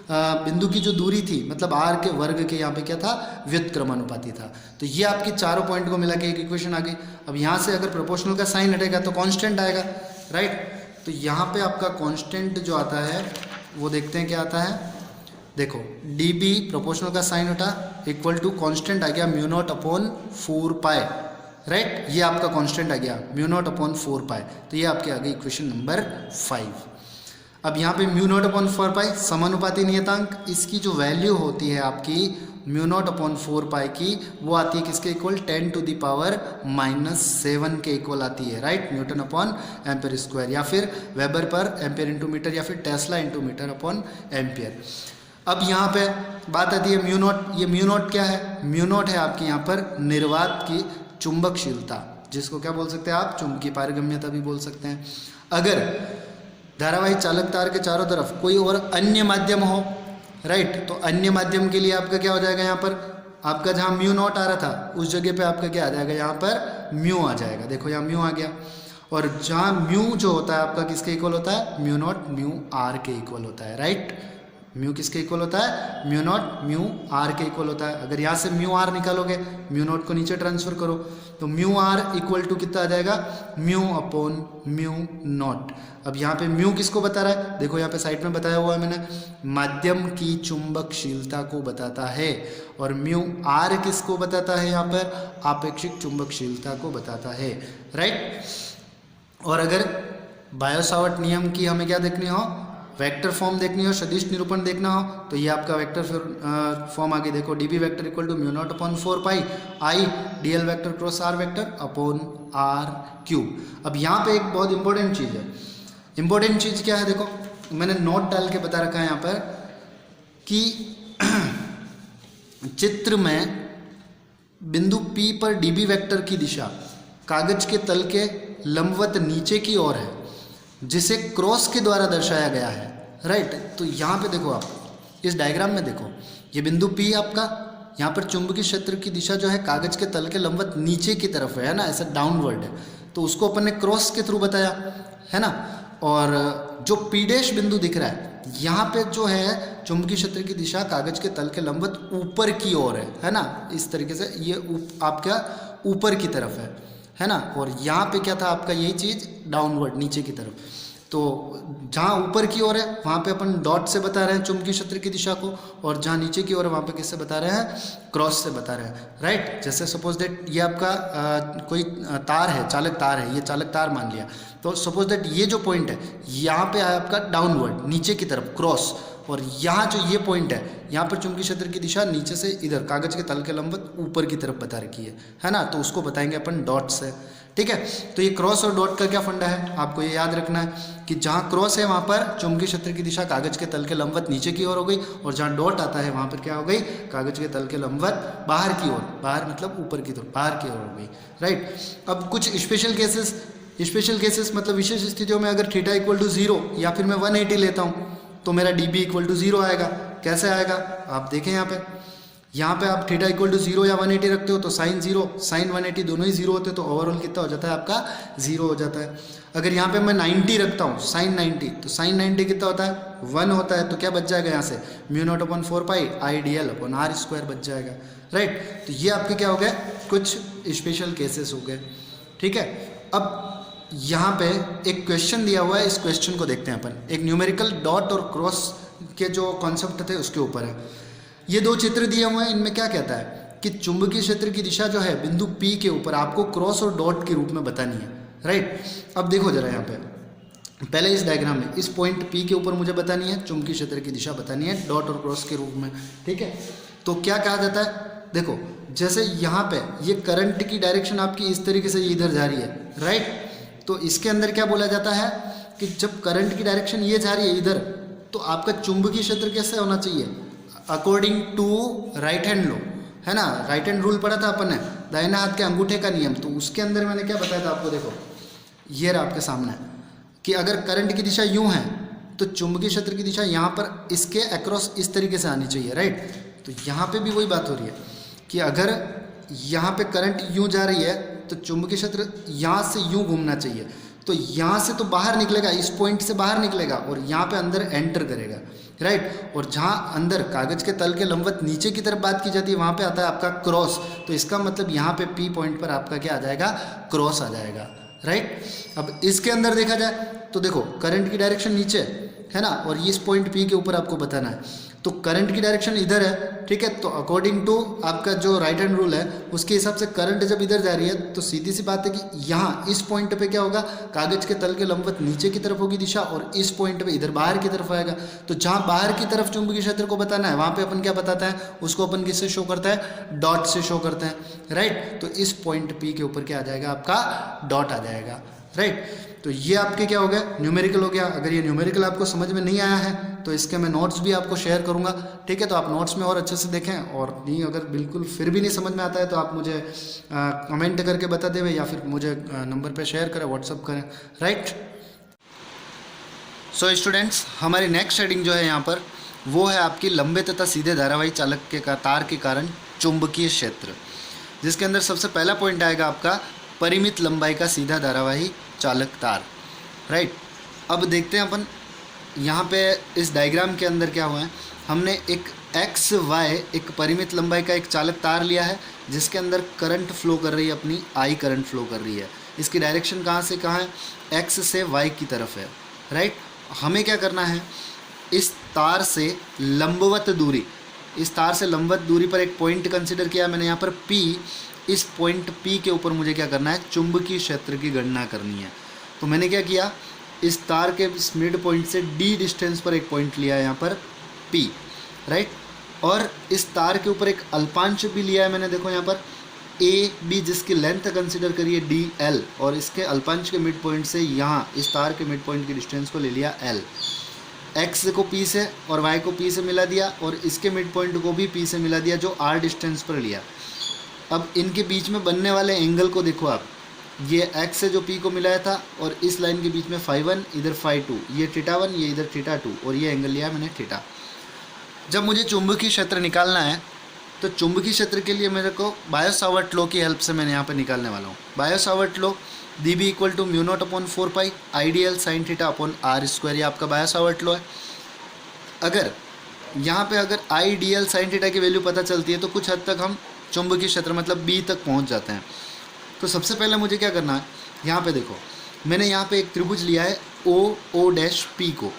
बिंदु की जो दूरी थी मतलब आर के वर्ग के यहाँ पे क्या था, व्युत्क्रमानुपाती था। तो ये आपकी चारों पॉइंट को मिला के एक इक्वेशन आ गई। अब यहाँ से अगर प्रोपोर्शनल का साइन हटेगा तो कांस्टेंट आएगा, राइट। तो यहाँ पे आपका कांस्टेंट जो आता है वो देखते हैं क्या आता है, देखो डी बी प्रोपोर्शनल का साइन उठा इक्वल टू कांस्टेंट आ गया म्यू नॉट अपॉन 4 पाई, राइट। ये आपका कांस्टेंट आ गया म्यू नॉट अपॉन 4 पाई, तो ये आपके आ गई इक्वेशन नंबर 5। अब यहाँ पे म्यू नॉट अपॉन 4 पाई समानुपाती नियतांक, इसकी जो वैल्यू होती है आपकी म्यू नॉट अपॉन 4 पाई की, वो आती है किसके इक्वल 10⁻⁻7 के इक्वल आती है, right. Newton upon ampere square, या फिर वेबर पर एम्पियर इंटू मीटर, या फिर tesla into metre upon ampere. अब यहाँ पे बात आती है म्यू नॉट। ये म्यू नॉट क्या है? म्यू नॉट है आपकी यहाँ पर निर्वात की चुंबकशीलता, जिसको क्या बोल सकते हैं आप? चुंबकीय पारगम्यता भी बोल सकते हैं। अगर धारावाही चालक तार के चारों तरफ कोई और अन्य माध्यम हो, राइट, तो अन्य माध्यम के लिए आपका क्या हो जाएगा? यहाँ पर आपका जहाँ म्यू नॉट आ रहा था उस जगह पे आपका क्या आ जाएगा? यहाँ पर म्यू आ जाएगा। देखो यहाँ म्यू आ गया, और जहाँ म्यू जो होता है आपका किसके इक्वल होता है? म्यू नॉट म्यू आर के इक्वल होता है, राइट। म्यू किसके इक्वल होता है? म्यू नॉट म्यू आर के इक्वल होता है। अगर यहाँ से म्यू आर निकालोगे, म्यू नॉट को नीचे ट्रांसफर करो, तो म्यू आर इक्वल टू कितना आ जाएगा? Mu upon mu naught. अब यहाँ पे म्यू किसको बता रहा है? देखो यहाँ पे साइड में बताया हुआ है मैंने, माध्यम की चुंबकशीलता को बताता है। और म्यू आर किसको बताता है? यहाँ पर आपेक्षिक चुंबकशीलता को बताता है, राइट। और अगर बायो-सावर्ट नियम की हमें क्या देखनी हो? वेक्टर फॉर्म देखनी हो, सदिश निरूपण देखना हो, तो ये आपका वेक्टर फॉर्म आगे देखो, D B vector equal to mu naught upon 4 pi I D L vector cross R vector upon R cube. अब यहाँ पे एक बहुत इंपॉर्टेंट चीज़ है। इंपॉर्टेंट चीज़ क्या है? देखो मैंने नोट डाल के बता रखा है यहाँ पर कि चित्र में बिंदु P पर डी बी वेक्टर की दिशा कागज के तल के लंबवत नीचे की ओर है, जिसे क्रॉस के द्वारा दर्शाया गया है, राइट। तो यहाँ पे देखो, आप इस डायग्राम में देखो, ये बिंदु P आपका, यहाँ पर चुंबकीय क्षेत्र की दिशा जो है कागज के तल के लंबवत नीचे की तरफ है ना, ऐसा डाउनवर्ड है, तो उसको अपन ने क्रॉस के थ्रू बताया है ना। और जो P डैश बिंदु दिख रहा है, यहाँ पे जो है चुंबकीय क्षेत्र की दिशा कागज के तल के लंबवत ऊपर की ओर है ना, इस तरीके से ये आपका ऊपर की तरफ है ना। और यहाँ पे क्या था आपका? यही चीज़ डाउनवर्ड नीचे की तरफ। तो जहाँ ऊपर की ओर है वहाँ पे अपन डॉट से बता रहे हैं चुंबकीय क्षेत्र की दिशा को, और जहाँ नीचे की ओर है वहाँ पे किससे बता रहे हैं? क्रॉस से बता रहे हैं, राइट। जैसे सपोज दैट ये आपका कोई तार है, चालक तार है, ये चालक तार मान लिया, तो सपोज दैट ये जो पॉइंट है यहाँ पे है आपका डाउनवर्ड नीचे की तरफ क्रॉस, और यहाँ जो ये पॉइंट है यहाँ पर चुंबकीय क्षेत्र की दिशा नीचे से इधर कागज के तल के लंबवत ऊपर की तरफ बता रखी है ना, तो उसको बताएंगे अपन डॉट से, ठीक है। तो ये क्रॉस और डॉट का क्या फंडा है? आपको ये याद रखना है कि जहाँ क्रॉस है वहाँ पर चुंबकीय क्षेत्र की दिशा कागज के तल के लंबवत नीचे की ओर हो गई, और जहाँ डॉट आता है वहाँ पर क्या हो गई? कागज के तल के लंबवत बाहर की ओर, बाहर मतलब ऊपर की तरफ, बाहर की ओर हो गई, राइट। अब कुछ स्पेशल केसेस मतलब विशेष स्थितियों में अगर थीटा इक्वल टू 0 या फिर मैं 180 लेता हूँ तो मेरा डी बी इक्वल टू 0 आएगा। कैसे आएगा आप देखें, यहाँ पे आप थीटा इक्वल टू 0 या 180 रखते हो तो साइन 0 साइन 180 दोनों ही 0 होते हैं, तो ओवरऑल कितना हो जाता है आपका? 0 हो जाता है। अगर यहाँ पे मैं 90 रखता हूँ साइन 90, तो साइन 90 कितना होता है? 1 होता है, तो क्या बच जाएगा यहाँ से? Mu naught upon 4 pi I D L upon are square बच जाएगा, राइट। तो ये आपके क्या हो गए? कुछ स्पेशल केसेस हो गए, ठीक है। अब यहाँ पे एक क्वेश्चन दिया हुआ है, इस क्वेश्चन को देखते हैं अपन। एक न्यूमेरिकल डॉट और क्रॉस के जो कॉन्सेप्ट थे उसके ऊपर है। ये दो चित्र दिए हुए हैं, इनमें क्या कहता है कि चुंबकीय क्षेत्र की दिशा जो है बिंदु P के ऊपर आपको क्रॉस और डॉट के रूप में बतानी है, राइट। अब देखो जरा यहाँ पे, पहले इस डायग्राम में इस पॉइंट P के ऊपर मुझे बतानी है चुंबकीय क्षेत्र की दिशा बतानी है डॉट और क्रॉस के रूप में, ठीक है। तो क्या कहा जाता है? देखो जैसे यहाँ पे ये करंट की डायरेक्शन आपकी इस तरीके से इधर जा रही है, राइट। तो इसके अंदर क्या बोला जाता है कि जब करंट की डायरेक्शन ये जा रही है इधर, तो आपका चुंबकीय क्षेत्र कैसे होना चाहिए? According to right hand law, है ना, राइट हैंड रूल पढ़ा था अपन ने, दाहिने हाथ के अंगूठे का नियम। तो उसके अंदर मैंने क्या बताया था आपको? देखो ये रहा आपके सामने कि अगर करंट की दिशा यूं है तो चुंबकीय क्षेत्र की दिशा यहाँ पर इसके अक्रॉस इस तरीके से आनी चाहिए, राइट। तो यहाँ पे भी वही बात हो रही है कि अगर यहाँ पे करंट यूं जा रही है तो चुंबकीय क्षेत्र यहाँ से यूं घूमना चाहिए, तो यहाँ से तो बाहर निकलेगा, इस पॉइंट से बाहर निकलेगा और यहाँ पे अंदर एंटर करेगा, राइट। और जहाँ अंदर कागज के तल के लंबवत नीचे की तरफ बात की जाती है वहाँ पे आता है आपका क्रॉस, तो इसका मतलब यहाँ पे P पॉइंट पर आपका क्या आ जाएगा? क्रॉस आ जाएगा, राइट। अब इसके अंदर देखा जाए तो देखो करंट की डायरेक्शन नीचे है ना, और इस पॉइंट P के ऊपर आपको बताना है। तो करंट की डायरेक्शन इधर है, ठीक है। तो अकॉर्डिंग टू आपका जो राइट हैंड रूल है उसके हिसाब से करंट जब इधर जा रही है तो सीधी सी बात है कि यहाँ इस पॉइंट पे क्या होगा, कागज के तल के लंबवत नीचे की तरफ होगी दिशा, और इस पॉइंट पे इधर बाहर की तरफ आएगा। तो जहाँ बाहर की तरफ चुंबकीय क्षेत्र को बताना है वहाँ पे अपन क्या बताता है, उसको अपन किससे शो करता है, डॉट से शो करते हैं, राइट। तो इस पॉइंट पी के ऊपर क्या आ जाएगा, आपका डॉट आ जाएगा, राइट। तो ये आपके क्या हो गया, न्यूमेरिकल हो गया। अगर ये न्यूमेरिकल आपको समझ में नहीं आया है तो इसके मैं नोट्स भी आपको शेयर करूंगा, ठीक है। तो आप नोट्स में और अच्छे से देखें, और नहीं अगर बिल्कुल फिर भी नहीं समझ में आता है तो आप मुझे कमेंट करके बता दें या फिर मुझे नंबर पे शेयर करें, व्हाट्सअप करें, राइट। सो स्टूडेंट्स, हमारी नेक्स्ट हेडिंग जो है यहाँ पर वो है आपकी लंबे तथा सीधे धारावाही चालक के तार के कारण चुंबकीय क्षेत्र, जिसके अंदर सबसे पहला पॉइंट आएगा आपका परिमित लंबाई का सीधा धारावाही चालक तार, राइट। अब देखते हैं अपन यहाँ पे इस डायग्राम के अंदर क्या हुआ है। हमने एक एक्स वाई एक परिमित लंबाई का एक चालक तार लिया है जिसके अंदर करंट फ्लो कर रही है, अपनी आई करंट फ्लो कर रही है। इसकी डायरेक्शन कहाँ से कहाँ है, एक्स से वाई की तरफ है, राइट। हमें क्या करना है, इस तार से लंबवत दूरी, इस तार से लंबवत दूरी पर एक पॉइंट कंसिडर किया मैंने यहाँ पर P। इस पॉइंट P के ऊपर मुझे क्या करना है, चुंबकीय क्षेत्र की गणना करनी है। तो मैंने क्या किया, इस तार के इस मिड पॉइंट से D डिस्टेंस पर एक पॉइंट लिया है यहाँ पर P, राइट। और इस तार के ऊपर एक अल्पांश भी लिया है मैंने, देखो यहाँ पर AB जिसकी लेंथ कंसिडर करिए DL, और इसके अल्पांश के मिड पॉइंट से यहाँ इस तार के मिड पॉइंट की डिस्टेंस को ले लिया L। एक्स को P से और वाई को P से मिला दिया, और इसके मिड पॉइंट को भी P से मिला दिया जो R डिस्टेंस पर लिया। अब इनके बीच में बनने वाले एंगल को देखो आप, ये x से जो P को मिलाया था और इस लाइन के बीच में φ1 इधर φ2, ये θ1 ये इधर θ2, और ये एंगल लिया मैंने θ। जब मुझे चुंबकीय क्षेत्र निकालना है तो चुंबकीय क्षेत्र के लिए मेरे को बायो सावर्ट लॉ की हेल्प से मैंने यहाँ पर निकालने वाला हूँ। Biot Savart law dB equal to μ0/4π ideal sine theta upon r square, ये आपका बायो सावर्ट लॉ है। अगर यहाँ पे अगर आइडियल साइन थीटा की वैल्यू पता चलती है तो कुछ हद तक हम चुंबकीय क्षेत्र मतलब B तक पहुँच जाते हैं। तो सबसे पहले मुझे क्या करना है, यहाँ पे देखो मैंने यहाँ पे एक त्रिभुज लिया है OO' को।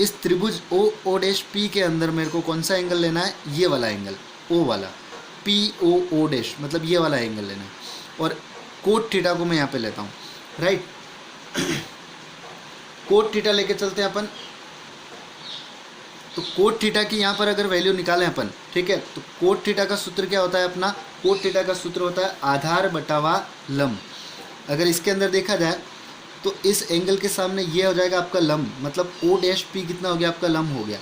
इस त्रिभुज OO' के अंदर मेरे को कौन सा एंगल लेना है, ये वाला एंगल O वाला, POO' मतलब ये वाला एंगल लेना है, और कोट थीटा को मैं यहाँ पे लेता हूँ, राइट। कोट थीटा लेके चलते हैं अपन। तो कोट थीटा की यहाँ पर अगर वैल्यू निकालें अपन, ठीक है, तो कोट थीटा का सूत्र क्या होता है अपना, कोट थीटा का सूत्र होता है आधार बटावा लंब। अगर इसके अंदर देखा जाए तो इस एंगल के सामने ये हो जाएगा आपका लंब, मतलब O'P कितना हो गया आपका लंब हो गया,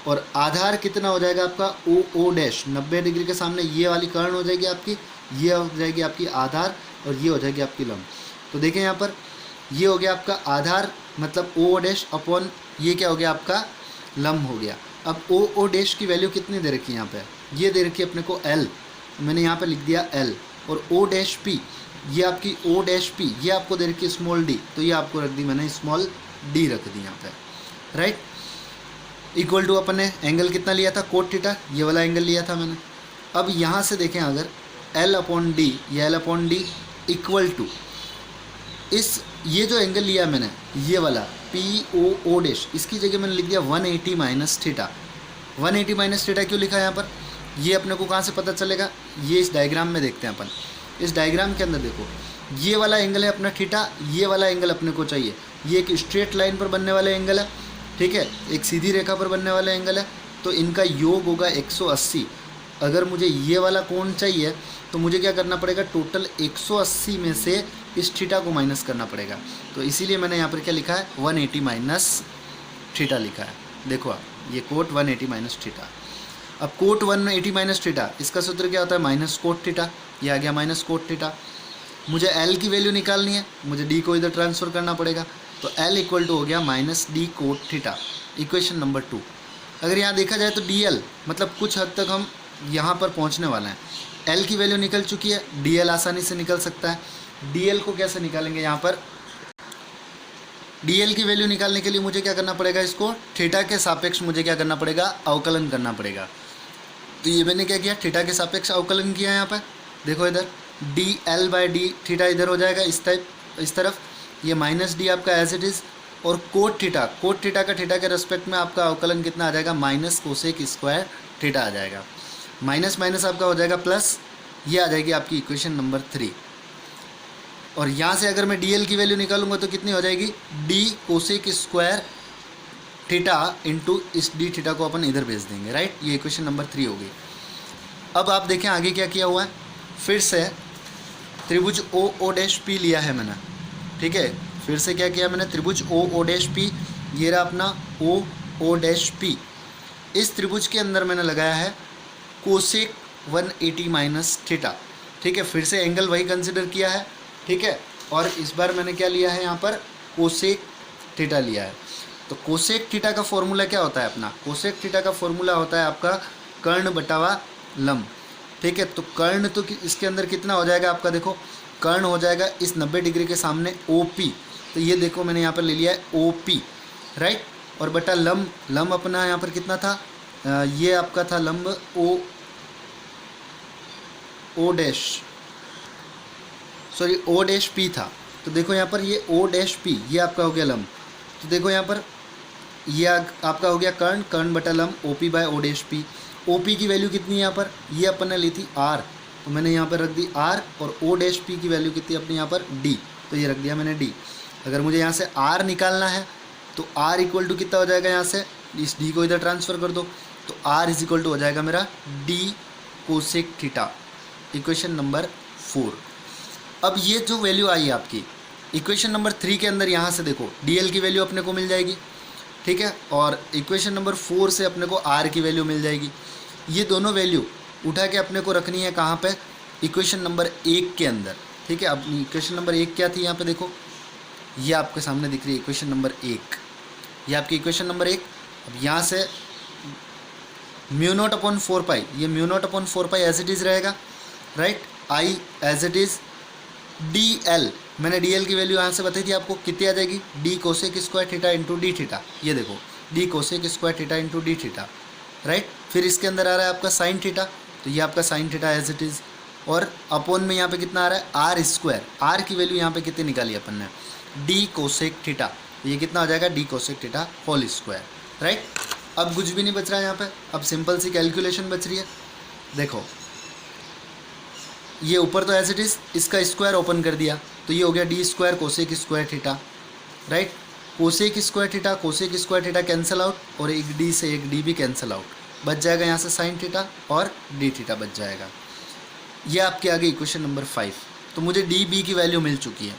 और आधार कितना हो जाएगा आपका OO'। 90 डिग्री के सामने ये वाली कर्ण हो जाएगी आपकी, ये हो जाएगी आपकी आधार, और ये हो जाएगी आपकी लंब। तो देखें यहाँ पर ये हो गया आपका आधार मतलब OO' अपॉन ये क्या हो गया आपका लंब हो गया। अब OO' की वैल्यू कितनी दे रखी है यहाँ पे, ये दे रखी है अपने को L, मैंने यहाँ पे लिख दिया L। और O'P ये आपकी O'P ये आपको दे रखी है स्मॉल d, तो ये आपको रख दी मैंने स्मॉल d रख दी यहाँ पे, राइट। इक्वल टू अपन ने एंगल कितना लिया था, कोट थीटा, ये वाला एंगल लिया था मैंने। अब यहाँ से देखें अगर L/d ये L/d इक्वल टू इस ये जो एंगल लिया मैंने ये वाला POO', इसकी जगह मैंने लिख दिया 180 माइनस थीटा। 180 माइनस थीटा क्यों लिखा है यहाँ पर, ये अपने को कहाँ से पता चलेगा, ये इस डायग्राम में देखते हैं अपन। इस डायग्राम के अंदर देखो ये वाला एंगल है अपना थीटा, ये वाला एंगल अपने को चाहिए, ये एक स्ट्रेट लाइन पर बनने वाला एंगल है, ठीक है, एक सीधी रेखा पर बनने वाला एंगल है, तो इनका योग होगा 180। अगर मुझे ये वाला कोण चाहिए तो मुझे क्या करना पड़ेगा, टोटल 180 में से इस थीटा को माइनस करना पड़ेगा। तो इसीलिए मैंने यहाँ पर क्या लिखा है 180 माइनस थीटा लिखा है। देखो आप ये कोट 180 माइनस थीटा। अब कोट 180 माइनस थीटा इसका सूत्र क्या होता है, माइनस कोट थीटा, ये आ गया माइनस कोट थीटा। मुझे L की वैल्यू निकालनी है, मुझे D को इधर ट्रांसफ़र करना पड़ेगा, तो L इक्वल टू हो गया minus D cot theta, equation number 2। अगर यहाँ देखा जाए तो DL मतलब कुछ हद तक हम यहाँ पर पहुँचने वाले हैं। L की वैल्यू निकल चुकी है, DL आसानी से निकल सकता है। DL को कैसे निकालेंगे, यहाँ पर DL की वैल्यू निकालने के लिए मुझे क्या करना पड़ेगा, इसको थीटा के सापेक्ष मुझे क्या करना पड़ेगा, अवकलन करना पड़ेगा। तो ये मैंने क्या किया, थीटा के सापेक्ष अवकलन किया यहाँ पर। देखो इधर DL/d थीटा इधर हो जाएगा इस तरफ, ये माइनस D आपका एज इट इज़ और कोट थीटा का थीटा के रेस्पेक्ट में आपका अवकलन कितना आ जाएगा, माइनस कोसेक स्क्वायर थीटा आ जाएगा। माइनस माइनस आपका हो जाएगा प्लस, ये आ जाएगी आपकी इक्वेशन नंबर 3। और यहाँ से अगर मैं DL की वैल्यू निकालूंगा तो कितनी हो जाएगी, D cosec square theta into इस डी थीटा को अपन इधर भेज देंगे, राइट। ये इक्वेशन नंबर 3 होगी। अब आप देखें आगे क्या किया हुआ है, फिर से त्रिभुज ओ डैश पी लिया है मैंने, ठीक है। फिर से क्या किया मैंने, त्रिभुज ओ डैश पी, ये रहा अपना ओ डैश पी। इस त्रिभुज के अंदर मैंने लगाया है कोसेक 180 माइनस थीटा, ठीक है। फिर से एंगल वही कंसिडर किया है, ठीक है। और इस बार मैंने क्या लिया है यहाँ पर, कोसेक थीटा लिया है। तो कोसेक थीटा का फॉर्मूला क्या होता है अपना, कोसेक थीटा का फॉर्मूला होता है आपका कर्ण बटावा लंब, ठीक है। तो कर्ण तो इसके अंदर कितना हो जाएगा आपका, देखो कर्ण हो जाएगा इस 90 डिग्री के सामने OP, तो ये देखो मैंने यहाँ पर ले लिया है OP, राइट। और बटा लंब अपना यहाँ पर कितना था, ये आपका था लंब ओ डैश P था। तो देखो यहाँ पर ये O डैश P, ये आपका हो गया लंब। तो देखो यहाँ पर ये आपका हो गया कर्ण बटा लंब OP by O dash P। OP की वैल्यू कितनी है यहाँ पर, ये अपन ने ली थी R, तो मैंने यहाँ पर रख दी R। और O डैश P की वैल्यू कितनी अपनी यहाँ पर D, तो ये रख दिया मैंने D। अगर मुझे यहाँ से R निकालना है तो R इक्वल टू कितना हो जाएगा, यहाँ से इस D को इधर ट्रांसफ़र कर दो, तो R इज इक्वल टू हो जाएगा मेरा D cosec theta, equation number 4। अब ये जो वैल्यू आई है आपकी इक्वेशन नंबर 3 के अंदर, यहाँ से देखो DL की वैल्यू अपने को मिल जाएगी, ठीक है। और इक्वेशन नंबर 4 से अपने को R की वैल्यू मिल जाएगी। ये दोनों वैल्यू उठा के अपने को रखनी है कहाँ पे, इक्वेशन नंबर 1 के अंदर, ठीक है। अब इक्वेशन नंबर 1 क्या थी, यहाँ पे देखो ये आपके सामने दिख रही है इक्वेशन नंबर 1, ये आपकी इक्वेशन नंबर 1। अब यहाँ से μ0/4 पाई, ये μ0/4 पाई एज इट इज़ रहेगा, right. I as it is DL, मैंने DL की वैल्यू यहाँ से बताई थी आपको, कितनी आ जाएगी, D cosec square theta into D theta, ये देखो D cosec square theta into D theta, right. फिर इसके अंदर आ रहा है आपका साइन थीटा, तो ये आपका sine theta as it is. और अपॉन में यहाँ पे कितना आ रहा है, R स्क्वायर, R की वैल्यू यहाँ पे कितनी निकाली अपन ने, D कोसेक थीटा, ये कितना हो जाएगा, D cosec theta whole square, right. अब कुछ भी नहीं बच रहा है यहाँ पे, अब सिंपल सी कैलकुलेशन बच रही है। देखो ये ऊपर तो एज इट इज़, इसका स्क्वायर ओपन कर दिया, तो ये हो गया D square cosec square theta, right. Cosec square theta cancel out, और एक D से एक D भी कैंसिल आउट, बच जाएगा यहाँ से साइन थीटा और D थीटा बच जाएगा। ये आपके आगे इक्वेशन नंबर 5। तो मुझे DB की वैल्यू मिल चुकी है।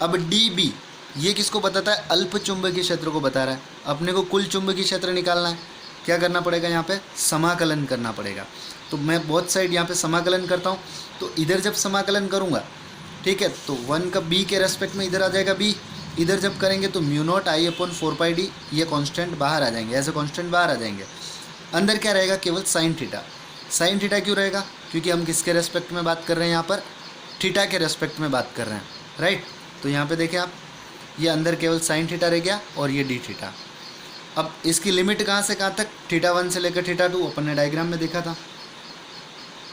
अब DB ये किसको बताता है, अल्प चुंबकीय क्षेत्र को बता रहा है। अपने को कुल चुंबकीय क्षेत्र निकालना है, क्या करना पड़ेगा, यहाँ पे समाकलन करना पड़ेगा। तो मैं बोथ साइड यहाँ पे समाकलन करता हूँ, तो इधर जब समाकलन करूँगा, ठीक है, तो 1 का B के रेस्पेक्ट में इधर आ जाएगा B, इधर जब करेंगे तो μ0I/4 पाई D, ये कांस्टेंट बाहर आ जाएंगे, ऐसे कांस्टेंट बाहर आ जाएंगे। अंदर क्या रहेगा, केवल साइन थीटा। साइन थीटा क्यों रहेगा, क्योंकि हम किसके रेस्पेक्ट में बात कर रहे हैं, यहाँ पर थीटा के रेस्पेक्ट में बात कर रहे हैं, राइट। तो यहाँ पे देखें आप, ये अंदर केवल साइन थीटा रह गया और ये D थीटा। अब इसकी लिमिट कहाँ से कहाँ तक, θ1 से लेकर θ2 अपन ने डायग्राम में देखा था।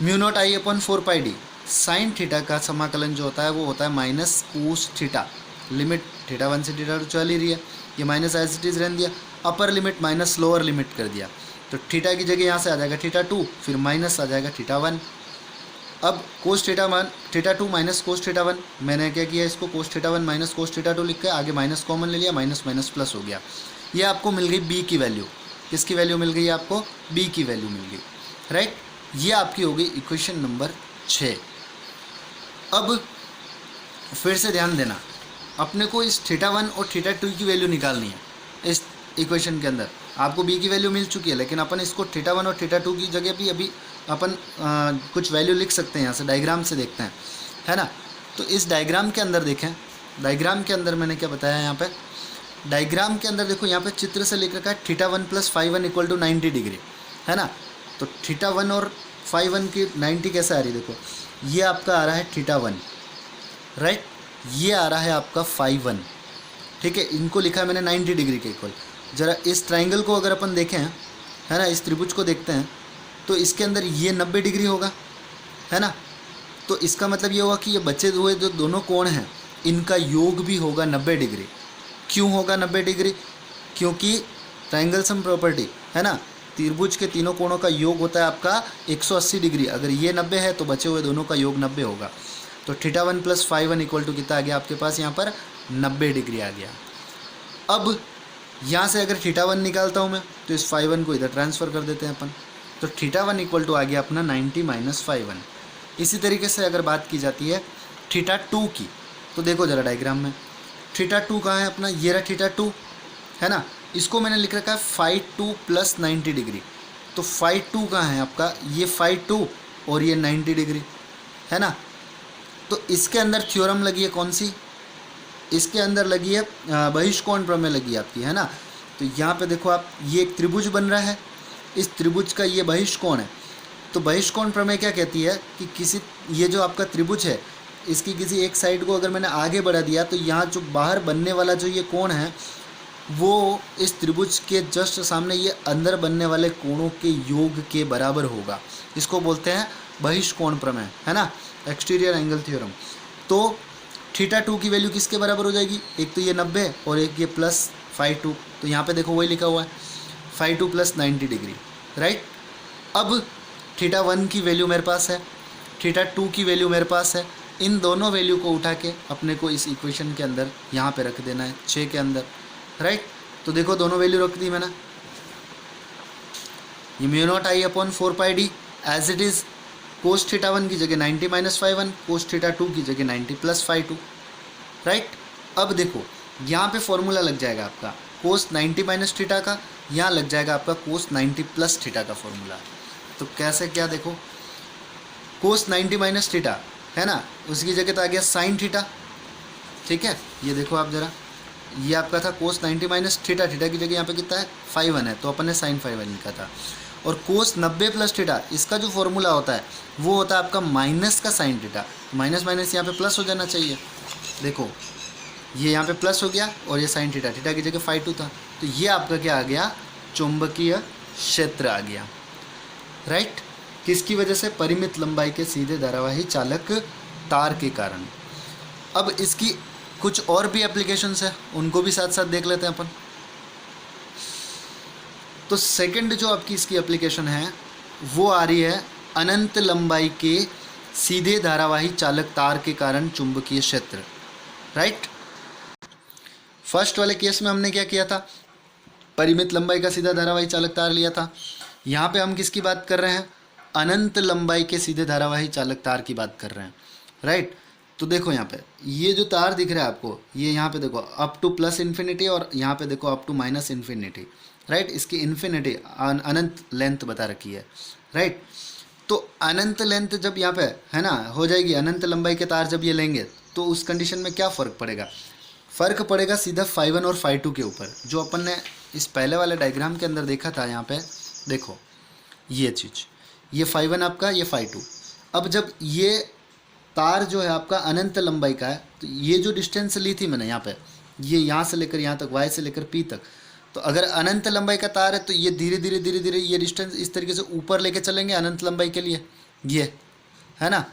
μ0I/4 पाई D, साइन थीटा का समाकलन जो होता है वो होता है माइनस कोस थीटा। लिमिट θ1 से θ2 चल ही रही है, ये माइनस एज इट इज़ रहने दिया, upper limit minus lower limit कर दिया, तो थीटा की जगह यहाँ से आ जाएगा θ2, फिर माइनस आ जाएगा θ1। अब कोस θ2 माइनस कोस θ1, मैंने क्या किया, इसको कोस θ1 माइनस कोस θ2 लिख के आगे माइनस कॉमन ले लिया, माइनस माइनस प्लस हो गया। ये आपको मिल गई B की वैल्यू, किसकी वैल्यू मिल गई आपको, B की वैल्यू मिल गई, राइट। ये आपकी हो गई इक्वेशन नंबर 6। अब फिर से ध्यान देना, अपने को इस θ1 और θ2 की वैल्यू निकालनी है। इस इक्वेशन के अंदर आपको B की वैल्यू मिल चुकी है, लेकिन अपन इसको θ1 और θ2 की जगह भी अभी अपन कुछ वैल्यू लिख सकते हैं। यहाँ से डायग्राम से देखते हैं, है ना। तो इस डायग्राम के अंदर देखें, डायग्राम के अंदर मैंने क्या बताया, यहाँ पे डायग्राम के अंदर देखो, यहाँ पे चित्र से लिख रखा है θ1 + φ1 = 90 डिग्री, है ना। तो θ1 और φ1 की 90 कैसे आ रही है, देखो ये आपका आ रहा है θ1, राइट, ये आ रहा है आपका φ1, ठीक है। इनको लिखा है मैंने 90 डिग्री के इक्वल। ज़रा इस ट्राइंगल को अगर अपन देखें, है ना, इस त्रिभुज को देखते हैं, तो इसके अंदर ये 90 डिग्री होगा, है ना। तो इसका मतलब ये होगा कि ये बचे हुए जो दोनों कोण हैं इनका योग भी होगा 90 डिग्री। क्यों होगा 90 डिग्री? क्योंकि ट्रायंगल सम प्रॉपर्टी है ना, त्रिभुज के तीनों कोणों का योग होता है आपका 180 डिग्री। अगर ये 90 है तो बचे हुए दोनों का योग 90 होगा। तो θ1 + φ1 इक्वल टू कितना आ गया आपके पास यहाँ पर? 90 डिग्री आ गया। अब यहाँ से अगर θ1 निकालता हूँ मैं तो इस φ1 को इधर ट्रांसफ़र कर देते हैं अपन। तो θ1 इक्वल टू आ गया अपना 90 - φ1। इसी तरीके से अगर बात की जाती है θ2 की, तो देखो ज़रा डायग्राम में θ2 कहाँ है अपना? ये रहा θ2 है ना, इसको मैंने लिख रखा है φ2 + 90 डिग्री। तो φ2 कहाँ है आपका? ये φ2 और ये 90 डिग्री है ना। तो इसके अंदर थ्योरम लगी है कौन सी? इसके अंदर लगी है बहिष्कोण प्रमेय लगी है आपकी, है ना। तो यहाँ पे देखो आप, ये एक त्रिभुज बन रहा है, इस त्रिभुज का ये बहिष्कोण है। तो बहिष्कोण प्रमेय क्या कहती है कि किसी, ये जो आपका त्रिभुज है, इसकी किसी एक साइड को अगर मैंने आगे बढ़ा दिया तो यहाँ जो बाहर बनने वाला जो ये कोण है वो इस त्रिभुज के जस्ट सामने ये अंदर बनने वाले कोणों के योग के बराबर होगा। इसको बोलते हैं बहिष्कोण प्रमेय, है ना, एक्सटीरियर एंगल थ्योरम। तो θ2 की वैल्यू किसके बराबर हो जाएगी? एक तो ये 90 और एक ये प्लस φ2। तो यहाँ पे देखो वही लिखा हुआ है φ2 + 90 डिग्री, राइट। अब θ1 की वैल्यू मेरे पास है, θ2 की वैल्यू मेरे पास है। इन दोनों वैल्यू को उठा के अपने को इस इक्वेशन के अंदर यहाँ पे रख देना है 6 के अंदर, राइट। तो देखो दोनों वैल्यू रख दी मैंने। ये μ0I/4πd as it is, cos θ1 की जगह 90 - φ1, cos θ2 की जगह 90 + φ2, राइट। अब देखो यहाँ पे फॉर्मूला लग जाएगा आपका cos 90 - θ का, यहाँ लग जाएगा आपका cos 90 + θ का फॉर्मूला। तो कैसे क्या? देखो cos 90 - θ है ना, उसकी जगह तो आ गया sin θ, ठीक है। ये देखो आप ज़रा, ये आपका था cos 90 - θ, θ की जगह यहाँ पे कितना है? φ1 है, तो अपन ने sin φ1 लिखा था। और cos 90 + θ, इसका जो फॉर्मूला होता है वो होता है आपका माइनस का sin θ। माइनस माइनस यहाँ पे प्लस हो जाना चाहिए। देखो ये यहाँ पे प्लस हो गया और ये sin θ, θ की जगह φ2 था। तो ये आपका क्या आ गया? चुंबकीय क्षेत्र आ गया, राइट। किसकी वजह से? परिमित लंबाई के सीधे धारावाही चालक तार के कारण। अब इसकी कुछ और भी एप्लीकेशंस है, उनको भी साथ साथ देख लेते हैं अपन। तो सेकंड जो आपकी इसकी एप्लीकेशन है वो आ रही है अनंत लंबाई के सीधे धारावाही चालक तार के कारण चुंबकीय क्षेत्र, राइट। फर्स्ट वाले केस में हमने क्या किया था? परिमित लंबाई का सीधा धारावाही चालक तार लिया था। यहाँ पे हम किसकी बात कर रहे हैं? अनंत लंबाई के सीधे धारावाही चालक तार की बात कर रहे हैं, राइट। तो देखो यहाँ पे ये जो तार दिख रहा है आपको, ये यहाँ पे देखो अप टू +∞ और यहाँ पे देखो अप टू -∞, राइट। इसकी इन्फिनिटी अनंत लेंथ बता रखी है, राइट। तो अनंत लेंथ जब यहाँ पे है ना हो जाएगी, अनंत लंबाई के तार जब ये लेंगे तो उस कंडीशन में क्या फ़र्क पड़ेगा? फ़र्क पड़ेगा सीधा φ1 और φ2 के ऊपर, जो अपन ने इस पहले वाले डायग्राम के अंदर देखा था। यहाँ पे देखो ये चीज़, ये φ1 आपका, ये φ2। अब जब ये तार जो है आपका अनंत लंबाई का है, तो ये जो डिस्टेंस ली थी मैंने यहाँ पे, ये यहाँ से लेकर यहाँ तक, y से लेकर p तक, तो अगर अनंत लंबाई का तार है तो ये धीरे धीरे ये डिस्टेंस इस तरीके से ऊपर लेके चलेंगे अनंत लंबाई के लिए, ये है ना।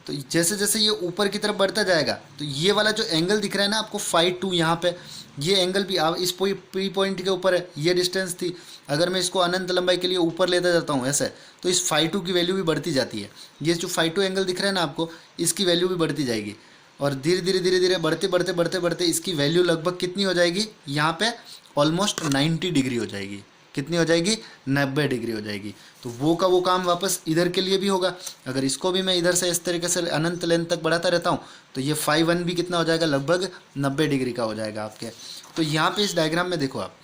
तो जैसे जैसे ये ऊपर की तरफ बढ़ता जाएगा तो ये वाला जो एंगल दिख रहा है ना आपको φ2, यहाँ पे ये एंगल भी इस पी पॉइंट के ऊपर है। ये डिस्टेंस थी, अगर मैं इसको अनंत लंबाई के लिए ऊपर लेता जाता हूँ ऐसे, तो इस φ2 की वैल्यू भी बढ़ती जाती है। ये जो φ2 एंगल दिख रहा है ना आपको, इसकी वैल्यू भी बढ़ती जाएगी और धीरे धीरे बढ़ते इसकी वैल्यू लगभग कितनी हो जाएगी? यहाँ पे ऑलमोस्ट 90 डिग्री हो जाएगी। कितनी हो जाएगी? 90 डिग्री हो जाएगी। तो वो का वो काम वापस इधर के लिए भी होगा। अगर इसको भी मैं इधर से इस तरीके से अनंत लेंथ तक बढ़ाता रहता हूँ तो ये φ1 भी कितना हो जाएगा? लगभग 90 डिग्री का हो जाएगा आपके। तो यहाँ पे इस डायग्राम में देखो आप,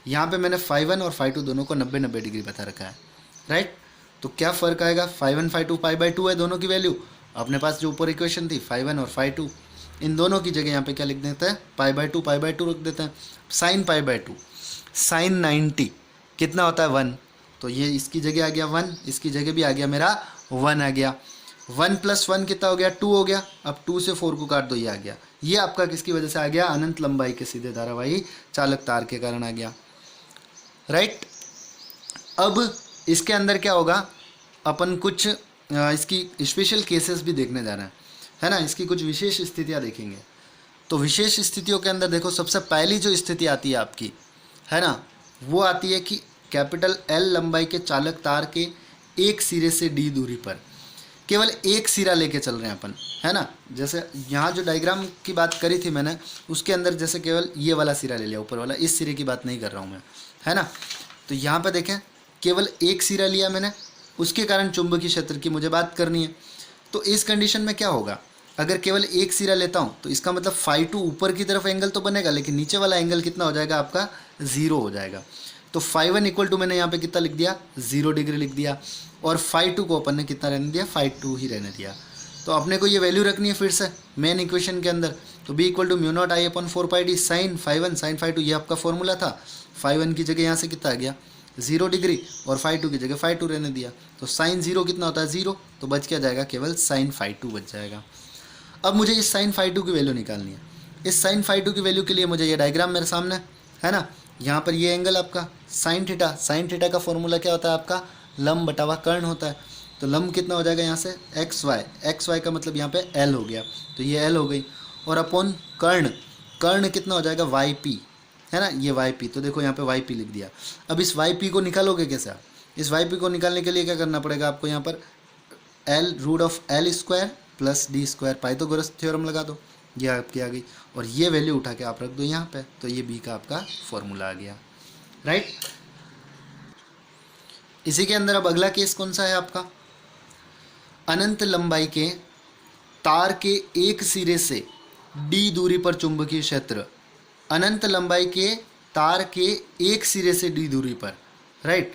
यहाँ पे मैंने φ1 और φ2 दोनों को 90 डिग्री बता रखा है, राइट। तो क्या फ़र्क आएगा? φ1 φ2 π/2 है दोनों की वैल्यू। अपने पास जो ऊपर इक्वेशन थी φ1 और φ2, इन दोनों की जगह यहाँ पे क्या लिख देते हैं? π/2 रख देते हैं। sin π/2 sin 90 कितना होता है? 1। तो ये इसकी जगह आ गया 1, इसकी जगह भी आ गया मेरा 1 आ गया। 1 + 1 कितना हो गया? 2 हो गया। अब 2 से 4 को काट दो, ये आ गया। ये आपका किसकी वजह से आ गया? अनंत लंबाई के सीधे धारावाही चालक तार के कारण आ गया, राइट। अब इसके अंदर क्या होगा? अपन कुछ इसकी स्पेशल केसेस भी देखने जा रहे हैं, है ना। इसकी कुछ विशेष स्थितियाँ देखेंगे। तो विशेष स्थितियों के अंदर देखो सबसे पहली जो स्थिति आती है आपकी, है ना, वो आती है कि कैपिटल एल लंबाई के चालक तार के एक सिरे से डी दूरी पर केवल एक सिरा लेके चल रहे हैं अपन, है ना। जैसे यहाँ जो डायग्राम की बात करी थी मैंने, उसके अंदर जैसे केवल ये वाला सिरा ले लिया, ऊपर वाला, इस सिरे की बात नहीं कर रहा हूँ मैं, है ना। तो यहाँ पे देखें केवल एक सिरा लिया मैंने, उसके कारण चुंबकीय क्षेत्र की मुझे बात करनी है। तो इस कंडीशन में क्या होगा, अगर केवल एक सिरा लेता हूँ तो इसका मतलब φ2 ऊपर की तरफ एंगल तो बनेगा, लेकिन नीचे वाला एंगल कितना हो जाएगा आपका, 0 हो जाएगा। तो φ1 इक्वल टू मैंने यहाँ पे कितना लिख दिया, 0 डिग्री लिख दिया, और φ2 को अपन ने कितना रहने दिया, φ2 ही रहने दिया। तो अपने को ये वैल्यू रखनी है फिर से मेन इक्वेशन के अंदर। तो b equal to mu naught I upon 4πd sine φ1 sine φ2, ये आपका फॉर्मूला था। φ1 की जगह यहाँ से कितना आ गया, 0 डिग्री, और φ2 की जगह φ2 रहने दिया। तो साइन 0 कितना होता है, 0, तो बच क्या जाएगा, केवल साइन φ2 बच जाएगा। अब मुझे इस साइन φ2 की वैल्यू निकालनी है। इस साइन φ2 की वैल्यू के लिए मुझे ये डायग्राम मेरे सामने है ना, यहाँ पर ये एंगल आपका साइन थीटा, साइन थीटा का फॉर्मूला क्या होता है आपका, लंब बटा हुआ कर्ण होता है। तो लंब कितना हो जाएगा यहाँ से, एक्स वाई का मतलब यहाँ पे एल हो गया, तो ये एल हो गई, और अपॉन कर्ण, कर्ण कितना हो जाएगा, वाई पी, है ना, ये वाई पी। तो देखो यहाँ पे वाई पी लिख दिया। अब इस वाई पी को निकालोगे कैसे आप, इस वाई पी को निकालने के लिए क्या करना पड़ेगा आपको, यहाँ पर L root of L square plus D square, Pythagoras theorem लगा दो, ये आपकी आ गई, और ये वैल्यू उठा के आप रख दो यहाँ पे, तो ये बी का आपका फॉर्मूला आ गया, राइट। इसी के अंदर अब अगला केस कौन सा है आपका, अनंत लंबाई के तार के एक सिरे से डी दूरी पर चुंबकीय क्षेत्र, अनंत लंबाई के तार के एक सिरे से डी दूरी पर, राइट,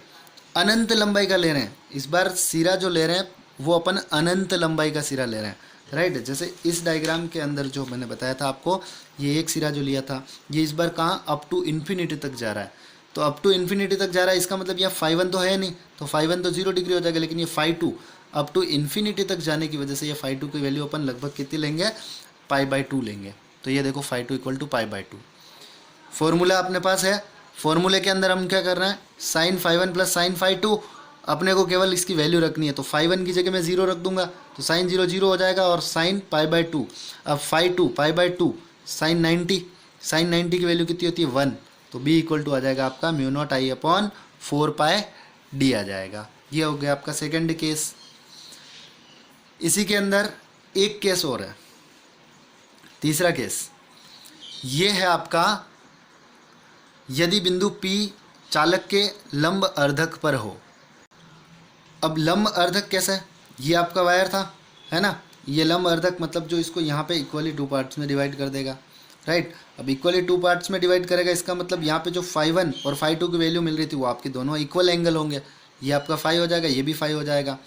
अनंत लंबाई का ले रहे हैं, इस बार सिरा जो ले रहे हैं वो अपन अनंत लंबाई का सिरा ले रहे हैं, राइट। जैसे इस डायग्राम के अंदर जो मैंने बताया था आपको, ये एक सिरा जो लिया था, ये इस बार कहाँ, अप टू इन्फिनिटी तक जा रहा है। तो अप टू इन्फिनिटी तक जा रहा है, इसका मतलब यहाँ φ1 तो है नहीं, तो φ1 तो 0 डिग्री हो जाएगा, लेकिन ये φ2 अप टू इन्फिनिटी तक जाने की वजह से ये φ2 की वैल्यू अपन लगभग कितनी लेंगे, π/2 लेंगे। तो ये देखो φ2 इक्वल टू π/2, फॉर्मूला अपने पास है। फॉर्मूले के अंदर हम क्या कर रहे हैं, साइन φ1 प्लस साइन φ2, अपने को केवल इसकी वैल्यू रखनी है। तो φ1 की जगह मैं 0 रख दूंगा, तो साइन 0 0 हो जाएगा, और साइन π/2, अब φ2 π/2 साइन 90, साइन 90 की वैल्यू कितनी होती है, 1। तो b इक्वल टू आ जाएगा आपका mu naught I upon 4πd आ जाएगा। ये हो गया आपका सेकंड केस। इसी के अंदर एक केस और है, तीसरा केस, ये है आपका यदि बिंदु P चालक के लंब अर्धक पर हो। अब लंब अर्धक कैसा है, ये आपका वायर था, है ना, ये लंब अर्धक मतलब जो इसको यहाँ पे इक्वली 2 पार्ट्स में डिवाइड कर देगा, राइट। अब इक्वली 2 पार्ट्स में डिवाइड करेगा, इसका मतलब यहाँ पे जो φ1 और φ2 की वैल्यू मिल रही थी वो आपके दोनों इक्वल एंगल होंगे, ये आपका φ हो जाएगा, ये भी φ हो जाएगा।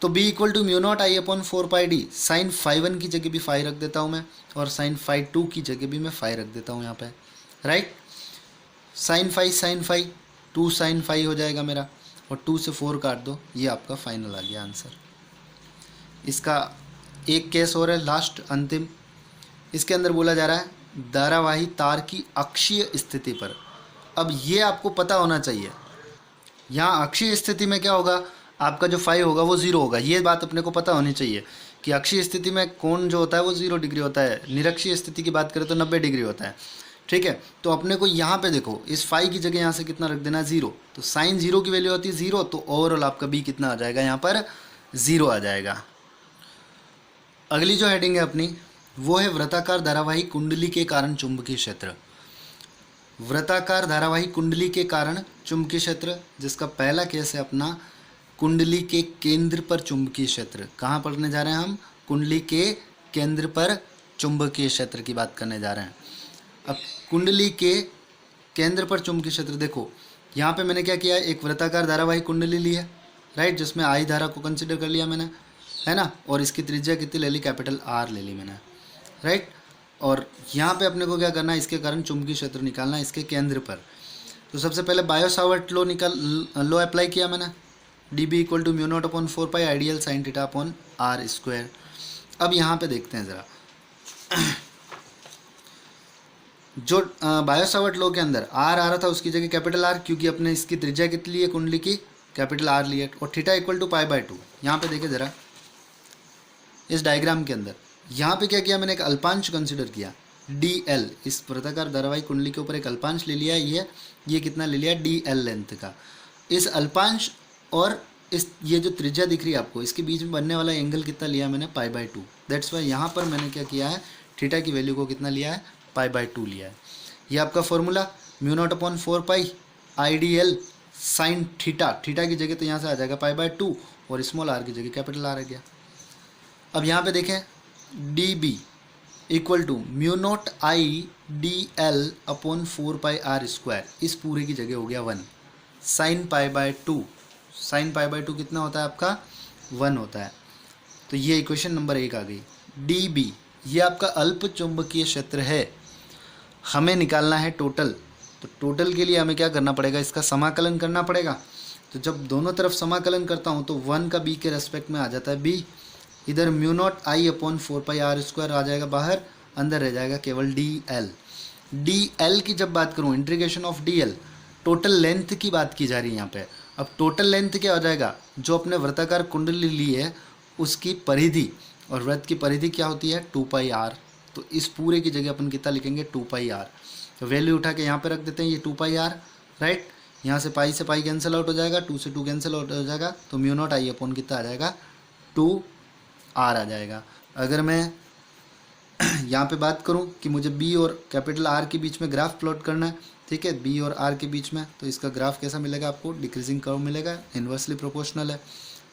तो b equal to mu naught I upon 4πd, sine φ1 की जगह भी φ रख देता हूँ मैं, और साइन φ2 की जगह भी मैं φ रख देता हूँ यहाँ पे, राइट। साइन φ 2 साइन φ हो जाएगा मेरा, और 2 से 4 काट दो, ये आपका फाइनल आ गया आंसर। इसका एक केस और है, लास्ट अंतिम। इसके अंदर बोला जा रहा है धारावाही तार की अक्षीय स्थिति पर। अब ये आपको पता होना चाहिए, यहाँ अक्षीय स्थिति में क्या होगा, आपका जो φ होगा वो 0 होगा, ये बात अपने को पता होनी चाहिए कि अक्षीय स्थिति में कोण जो होता है वो 0 डिग्री होता है, निरक्षीय स्थिति की बात करें तो 90 डिग्री होता है, ठीक है। तो अपने को यहाँ पे देखो इस φ की जगह यहाँ से कितना रख देना, 0। तो साइन 0 की वैल्यू होती है 0, तो ओवरऑल आपका b कितना आ जाएगा, यहाँ पर 0 आ जाएगा। अगली जो हेडिंग है अपनी वो है वृत्ताकार धारावाही कुंडली के कारण चुंबकीय क्षेत्र। वृत्ताकार धारावाही कुंडली के कारण चुंबकीय क्षेत्र, जिसका पहला केस है अपना कुंडली के केंद्र पर चुंबकीय क्षेत्र। कहाँ पढ़ने जा रहे हैं हम, कुंडली के केंद्र पर चुंबकीय क्षेत्र की बात करने जा रहे हैं। अब कुंडली के केंद्र पर चुंबकीय क्षेत्र, देखो यहाँ पे मैंने क्या किया, एक वृत्ताकार धारावाही कुंडली ली है, राइट, जिसमें आई धारा को कंसिडर कर लिया मैंने, है ना, और इसकी त्रिज्या कितनी ले ली, कैपिटल R ले ली मैंने, राइट। और यहाँ पे अपने को क्या करना है, इसके कारण चुंबकीय क्षेत्र निकालना है इसके केंद्र पर। तो सबसे पहले बायो-सावर्ट लॉ अप्लाई किया मैंने, dB equal to mu naught upon 4π ideal sine theta upon R square. अब यहाँ पे देखते हैं ज़रा, जो बायो-सावर्ट लॉ के अंदर R आ रहा था उसकी जगह कैपिटल R, क्योंकि अपने इसकी त्रिज्या कितनी ली है कुंडली की, कैपिटल R ली है, और थीटा इक्वल टू π/2। यहाँ पे देखें ज़रा इस डायग्राम के अंदर, यहाँ पे क्या किया मैंने, एक अल्पांश कंसिडर किया, डी एल, इस वृत्ताकार धारावाहिक कुंडली के ऊपर एक अल्पांश ले लिया, ये कितना ले लिया, डी एल लेंथ का। इस अल्पांश और इस ये जो त्रिज्या दिख रही है आपको, इसके बीच में बनने वाला एंगल कितना लिया मैंने, π/2। दैट्स वाई यहाँ पर मैंने क्या किया है, थीटा की वैल्यू को कितना लिया है, π/2 लिया है। ये आपका formula μ0/4π IDL sine theta, theta की जगह तो यहाँ से आ जाएगा π/2 और स्मॉल आर की जगह कैपिटल आर आ गया। अब यहाँ पे देखें DB इक्वल टू μ0I/DL/4πr², इस पूरे की जगह हो गया 1 साइन π/2। साइन π/2 कितना होता है आपका, 1 होता है। तो ये इक्वेशन नंबर 1 आ गई। DB ये आपका अल्प चुंबकीय क्षेत्र है, हमें निकालना है टोटल। तो टोटल के लिए हमें क्या करना पड़ेगा, इसका समाकलन करना पड़ेगा। तो जब दोनों तरफ समाकलन करता हूँ तो 1 का b के रेस्पेक्ट में आ जाता है b, इधर μ0I/4πr² आ जाएगा बाहर, अंदर रह जाएगा केवल DL। DL की जब बात करूँ, integration of DL, total length की बात की जा रही है यहाँ पे। अब टोटल लेंथ क्या हो जाएगा, जो अपने वृत्ताकार कुंडली ली है उसकी परिधि, और वृत्त की परिधि क्या होती है, 2πr। तो इस पूरे की जगह अपन कितना लिखेंगे, 2πr। तो वैल्यू उठा के यहाँ पे रख देते हैं, ये 2πr, राइट। यहाँ से पाई कैंसिल आउट हो जाएगा, 2 से 2 कैंसिल आउट हो जाएगा, तो μ0I/ कितना आ जाएगा, 2r आ जाएगा। अगर मैं यहाँ पे बात करूँ कि मुझे B और कैपिटल R के बीच में ग्राफ प्लॉट करना है, ठीक है, B और R के बीच में, तो इसका ग्राफ कैसा मिलेगा आपको, डिक्रीजिंग कर्व मिलेगा, इन्वर्सली प्रोपोर्शनल है,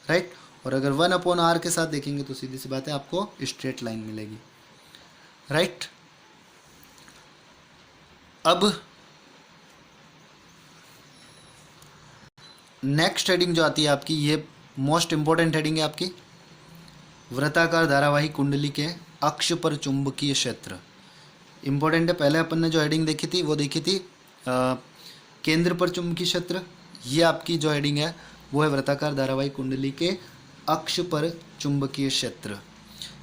राइट। और अगर 1/r के साथ देखेंगे तो सीधी सी बात है आपको स्ट्रेट लाइन मिलेगी, राइट। अब नेक्स्ट हेडिंग जो आती है आपकी, ये मोस्ट इंपॉर्टेंट हेडिंग है आपकी, वृत्ताकार धारावाहिक कुंडली के अक्ष पर चुंबकीय क्षेत्र। इंपॉर्टेंट है। पहले अपन ने जो हेडिंग देखी थी वो देखी थी केंद्र पर चुंबकीय क्षेत्र। ये आपकी जो हेडिंग है वो है वृत्ताकार धारावाहिक कुंडली के अक्ष पर चुंबकीय क्षेत्र।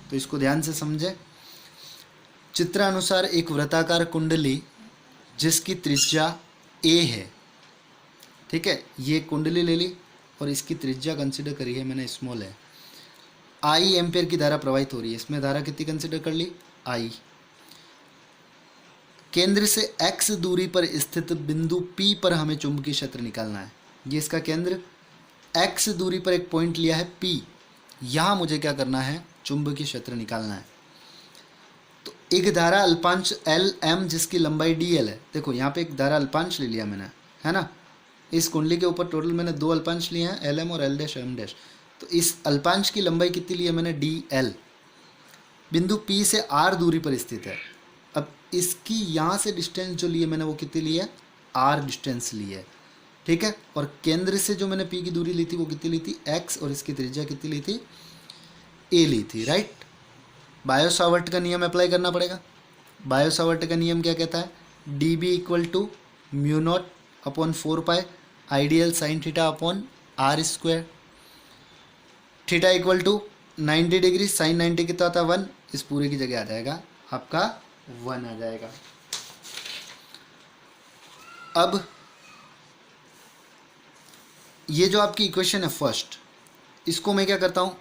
तो इसको ध्यान से समझें। चित्रानुसार एक वृत्ताकार कुंडली जिसकी त्रिज्या a है, ठीक है, ये कुंडली ले ली और इसकी त्रिज्या कंसिडर करी है मैंने, स्मॉल है। I एम्पेयर की धारा प्रवाहित हो रही है, इसमें धारा कितनी कंसिडर कर ली, I। केंद्र से x दूरी पर स्थित बिंदु P पर हमें चुंबकीय क्षेत्र निकालना है। ये इसका केंद्र, x दूरी पर एक पॉइंट लिया है P, यहाँ मुझे क्या करना है, चुंबकीय क्षेत्र निकालना है। तो एक धारा अल्पांश LM जिसकी लंबाई DL है, देखो यहाँ पे एक धारा अल्पांश ले लिया मैंने, है ना। इस कुंडली के ऊपर टोटल मैंने 2 अल्पांश लिए हैं, LM और L', तो इस अल्पांश की लंबाई कितनी ली है मैंने, DL। बिंदु P से R दूरी पर स्थित है। अब इसकी यहाँ से डिस्टेंस जो ली है मैंने वो कितनी ली है, R डिस्टेंस ली है, ठीक है। और केंद्र से जो मैंने P की दूरी ली थी वो कितनी ली थी, X, और इसकी त्रिज्या कितनी ली थी, A ली थी, राइट। बायो सावर्ट का नियम अप्लाई करना पड़ेगा। बायो सावर्ट का नियम क्या कहता है, DB equal to μ0/4π IDL sine θ/r²। Theta equal to 90 degree, sine 90 कितना होता है, 1, इस पूरे की जगह आ जाएगा आपका 1 आ जाएगा। अब ये जो आपकी इक्वेशन है फर्स्ट, इसको मैं क्या करता हूँ,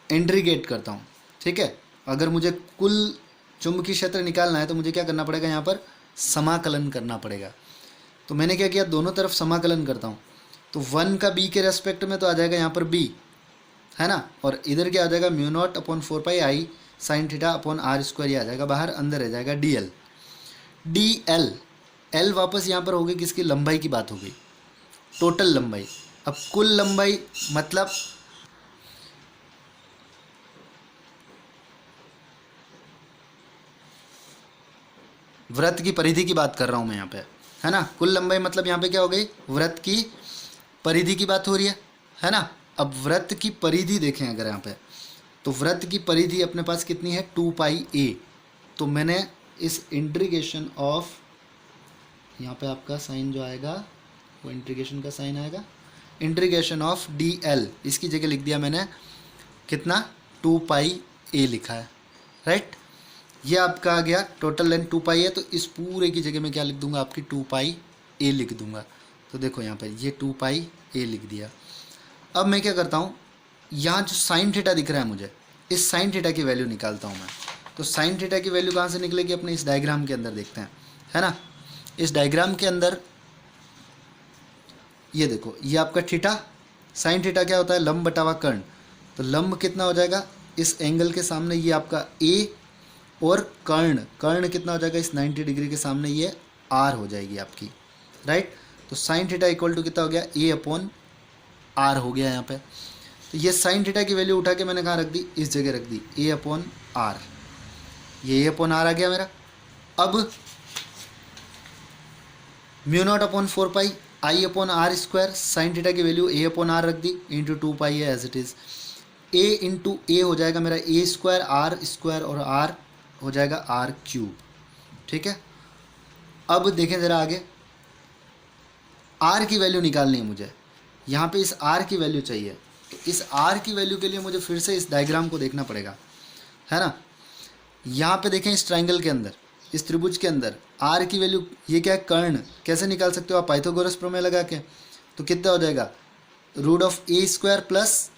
इंटीग्रेट करता हूँ, ठीक है। अगर मुझे कुल चुंबकीय क्षेत्र निकालना है तो मुझे क्या करना पड़ेगा, यहाँ पर समाकलन करना पड़ेगा। तो मैंने क्या किया, दोनों तरफ समाकलन करता हूँ। तो 1 का b के रेस्पेक्ट में तो आ जाएगा यहाँ पर b, है ना, और इधर क्या आ जाएगा, μ0/4π I sin θ/r², ये आ जाएगा बाहर, अंदर रह जाएगा DL। DL L वापस यहाँ पर हो गई, किसकी लंबाई की बात हो गई, टोटल लंबाई। अब कुल लंबाई मतलब वृत्त की परिधि की बात कर रहा हूँ मैं यहाँ पे, है ना। कुल लंबाई मतलब यहाँ पे क्या हो गई, वृत्त की परिधि की बात हो रही है ना। अब वृत्त की परिधि देखें अगर यहाँ पे, तो वृत्त की परिधि अपने पास कितनी है, 2πa। तो मैंने इस इंटीग्रेशन ऑफ, यहाँ पे आपका साइन जो आएगा वो इंटीग्रेशन का साइन आएगा, इंटीग्रेशन ऑफ DL, इसकी जगह लिख दिया मैंने कितना, 2πa लिखा है, राइट। ये आपका आ गया टोटल लेंथ 2πa है, तो इस पूरे की जगह मैं क्या लिख दूंगा, आपकी 2πa लिख दूंगा। तो देखो यहाँ पर ये 2πa लिख दिया। अब मैं क्या करता हूँ, यहाँ जो साइन थीटा दिख रहा है मुझे, इस साइन थीटा की वैल्यू निकालता हूँ मैं। तो साइन थीटा की वैल्यू कहाँ से निकलेगी, अपने इस डायग्राम के अंदर देखते हैं, है ना। इस डायग्राम के अंदर ये देखो, ये आपका थीटा, साइन थीटा क्या होता है, लंब बटा हुआ कर्ण। तो लंब कितना हो जाएगा इस एंगल के सामने, ये आपका ए, और कर्ण, कर्ण कितना हो जाएगा इस 90 डिग्री के सामने, ये आर हो जाएगी आपकी, राइट। तो साइन थीटा इक्वल टू कितना हो गया, ए अपॉन आर हो गया यहाँ पे। तो ये साइन थीटा की वैल्यू उठा के मैंने कहाँ रख दी, इस जगह रख दी, ए अपॉन आर। ये ए अपॉन आर आ गया मेरा। अब mu naught upon 4 pi I upon are square, sine theta की वैल्यू ए अपॉन आर रख दी, इंटू 2 पाई है as it is. A into A हो जाएगा मेरा ए स्क्वायर, आर स्क्वायर, और आर हो जाएगा आर क्यूब, ठीक है। अब देखें ज़रा आगे, आर की वैल्यू निकालनी है मुझे, यहाँ पे इस आर की वैल्यू चाहिए। तो इस आर की वैल्यू के लिए मुझे फिर से इस डायग्राम को देखना पड़ेगा, है ना। यहाँ पे देखें इस ट्राइंगल के अंदर, इस त्रिभुज के अंदर आर की वैल्यू, ये क्या है, कर्ण, कैसे निकाल सकते हो आप, पाइथागोरस प्रमेय लगा के। तो कितना हो जाएगा, root of A square plus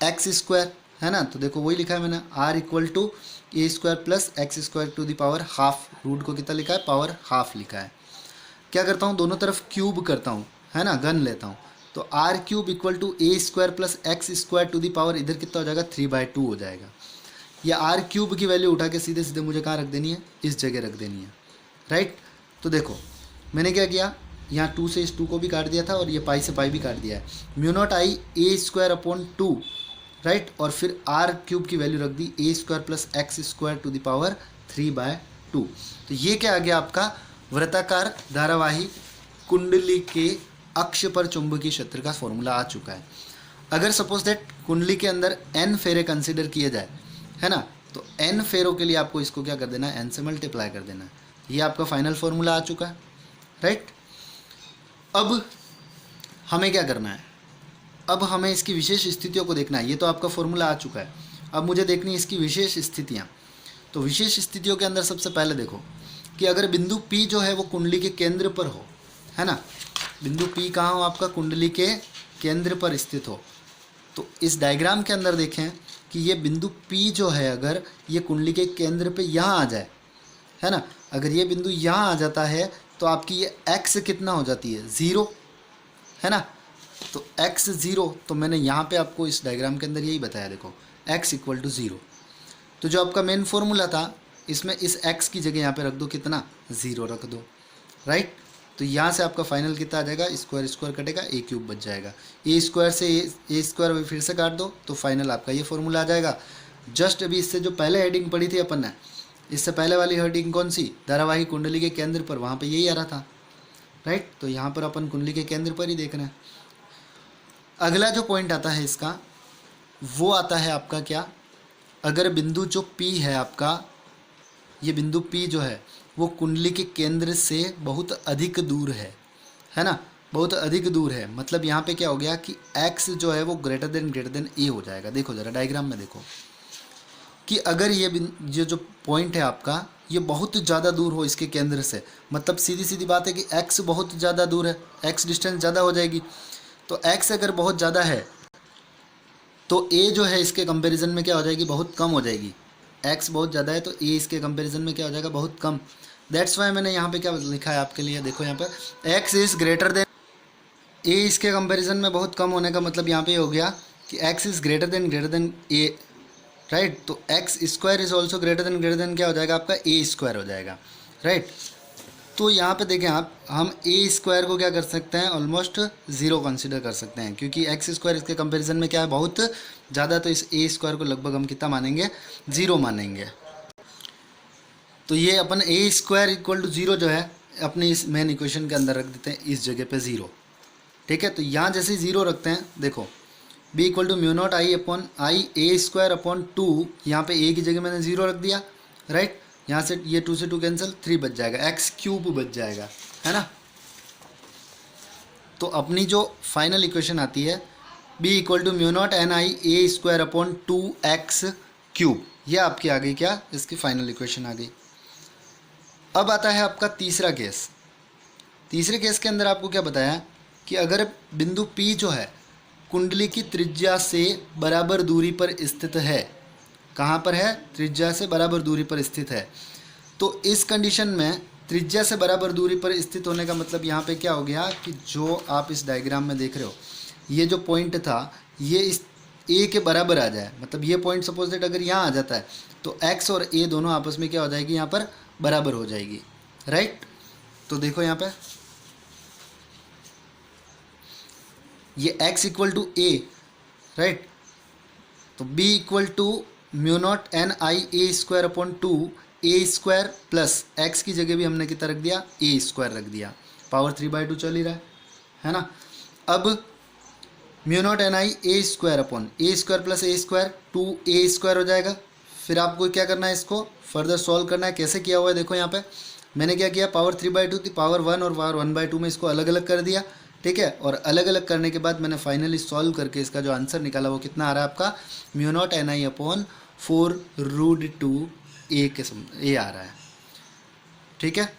X square, है ना। तो देखो वही लिखा है मैंने, R equal to A square plus X square to the power half, रूट को कितना लिखा है, पावर हाफ लिखा है। क्या करता हूँ, दोनों तरफ क्यूब करता हूँ, है ना, घन लेता हूँ। तो R cube equal to A square plus X square to the power, इधर कितना हो जाएगा, 3/2 हो जाएगा। या आर क्यूब की वैल्यू उठा के सीधे सीधे मुझे कहाँ रख देनी है, इस जगह रख देनी है, राइट। तो देखो मैंने क्या किया, यहाँ 2 से इस 2 को भी काट दिया था, और ये पाई से पाई भी काट दिया है। Mu naught I A square upon 2, right, और फिर आर क्यूब की वैल्यू रख दी, A square plus X square to the power 3/2। तो ये क्या आ गया आपका, वृत्ताकार धारावाही कुंडली के अक्ष पर चुंबकीय क्षेत्र का फॉर्मूला आ चुका है। अगर सपोज दैट कुंडली के अंदर n फेरे कंसिडर किए जाए, है ना, तो n फेरों के लिए आपको इसको क्या कर देना है, n से मल्टीप्लाई कर देना है। ये आपका फाइनल फॉर्मूला आ चुका है, राइट। अब हमें क्या करना है, अब हमें इसकी विशेष स्थितियों को देखना है। ये तो आपका फॉर्मूला आ चुका है, अब मुझे देखनी है इसकी विशेष स्थितियाँ। तो विशेष स्थितियों के अंदर सबसे पहले देखो कि अगर बिंदु P जो है वो कुंडली के केंद्र पर हो, है ना, बिंदु P कहाँ हो आपका, कुंडली के केंद्र पर स्थित हो। तो इस डायग्राम के अंदर देखें कि ये बिंदु P जो है, अगर ये कुंडली के केंद्र पे यहाँ आ जाए, है ना, अगर ये बिंदु यहाँ आ जाता है तो आपकी ये x कितना हो जाती है, 0, है ना। तो x 0, तो मैंने यहाँ पे आपको इस डायग्राम के अंदर यही बताया, देखो x इक्वल टू 0। तो जो आपका मेन फॉर्मूला था, इसमें इस x की जगह यहाँ पे रख दो, कितना, 0 रख दो, राइट। तो यहाँ से आपका फाइनल कितना आ जाएगा, स्क्वायर स्क्वायर कटेगा, ए क्यूब बच जाएगा। ए स्क्वायर से ए स्क्वायर फिर से काट दो, तो फाइनल आपका ये फॉर्मूला आ जाएगा। जस्ट अभी इससे जो पहले हेडिंग पढ़ी थी अपन ने, इससे पहले वाली हेडिंग कौन सी, धारावाही कुंडली के केंद्र पर, वहाँ पे यही आ रहा था, राइट। तो यहाँ पर अपन कुंडली के केंद्र पर ही देख रहे हैं। अगला जो पॉइंट आता है इसका, वो आता है आपका क्या, अगर बिंदु जो P है आपका, ये बिंदु P जो है वो कुंडली के केंद्र से बहुत अधिक दूर है ना, बहुत अधिक दूर है। मतलब यहाँ पे क्या हो गया कि x जो है वो ग्रेटर देन a हो जाएगा। देखो ज़रा डायग्राम में देखो कि अगर ये जो पॉइंट है आपका, ये बहुत ज़्यादा दूर हो इसके केंद्र से, मतलब सीधी सीधी बात है कि x बहुत ज़्यादा दूर है, x डिस्टेंस ज़्यादा हो जाएगी। तो x अगर बहुत ज़्यादा है तो a जो है इसके कंपैरिजन में क्या हो जाएगी, बहुत कम हो जाएगी। x बहुत ज़्यादा है तो a इसके कंपैरिजन में क्या हो जाएगा, बहुत कम। दैट्स वाई मैंने यहाँ पे क्या लिखा है आपके लिए, देखो यहाँ पे x is greater than a, इसके कंपैरिजन में बहुत कम होने का मतलब यहाँ पे हो गया कि x is greater than a, right. तो x square is also greater than क्या हो जाएगा आपका, a स्क्वायर हो जाएगा, राइट। तो यहाँ पे देखें आप, हम a स्क्वायर को क्या कर सकते हैं, ऑलमोस्ट 0 कंसिडर कर सकते हैं, क्योंकि x स्क्वायर इसके कंपैरिजन में क्या है, बहुत ज़्यादा। तो इस a स्क्वायर को लगभग हम कितना मानेंगे, 0 मानेंगे। तो ये अपन a स्क्वायर इक्वल टू 0 जो है अपनी इस मेन इक्वेशन के अंदर रख देते हैं, इस जगह पे 0, ठीक है। तो यहाँ जैसे 0 रखते हैं, देखो b equal to mu naught I upon I A square upon 2, यहाँ पे a की जगह मैंने 0 रख दिया, राइट। यहाँ से ये 2 से 2 कैंसिल, 3 बच जाएगा, x क्यूब बच जाएगा, है ना। तो अपनी जो फाइनल इक्वेशन आती है b equal to mu naught N I A square upon 2x cube, ये आपकी आ गई क्या, इसकी फाइनल इक्वेशन आ गई। अब आता है आपका तीसरा केस। तीसरे केस के अंदर आपको क्या बताया कि अगर बिंदु P जो है कुंडली की त्रिज्या से बराबर दूरी पर स्थित है कहाँ पर है? त्रिज्या से बराबर दूरी पर स्थित है। तो इस कंडीशन में त्रिज्या से बराबर दूरी पर स्थित होने का मतलब यहाँ पे क्या हो गया कि जो आप इस डायग्राम में देख रहे हो, ये जो पॉइंट था ये इस ए के बराबर आ जाए, मतलब ये पॉइंट सपोज दैट अगर यहाँ आ जाता है तो एक्स और ए दोनों आपस में क्या हो जाएगी? यहाँ पर बराबर हो जाएगी, राइट। तो देखो यहाँ पे ये x equal to A, right. तो b equal to mu naught N I A square upon 2 A square plus X की जगह भी हमने कितना रख दिया? ए स्क्वायर रख दिया, पावर 3/2 चल ही रहा है ना। अब mu naught N I A square upon A square plus A square 2a square हो जाएगा। फिर आपको क्या करना है? इसको फर्दर सॉल्व करना है। कैसे किया हुआ है देखो, यहाँ पे मैंने क्या किया, पावर 3/2 थी, पावर 1 और पावर 1/2 में इसको अलग अलग कर दिया, ठीक है। और अलग अलग करने के बाद मैंने फाइनली सॉल्व करके इसका जो आंसर निकाला वो कितना आ रहा है आपका? Mu naught N I upon 4√2 ए आ रहा है, ठीक है।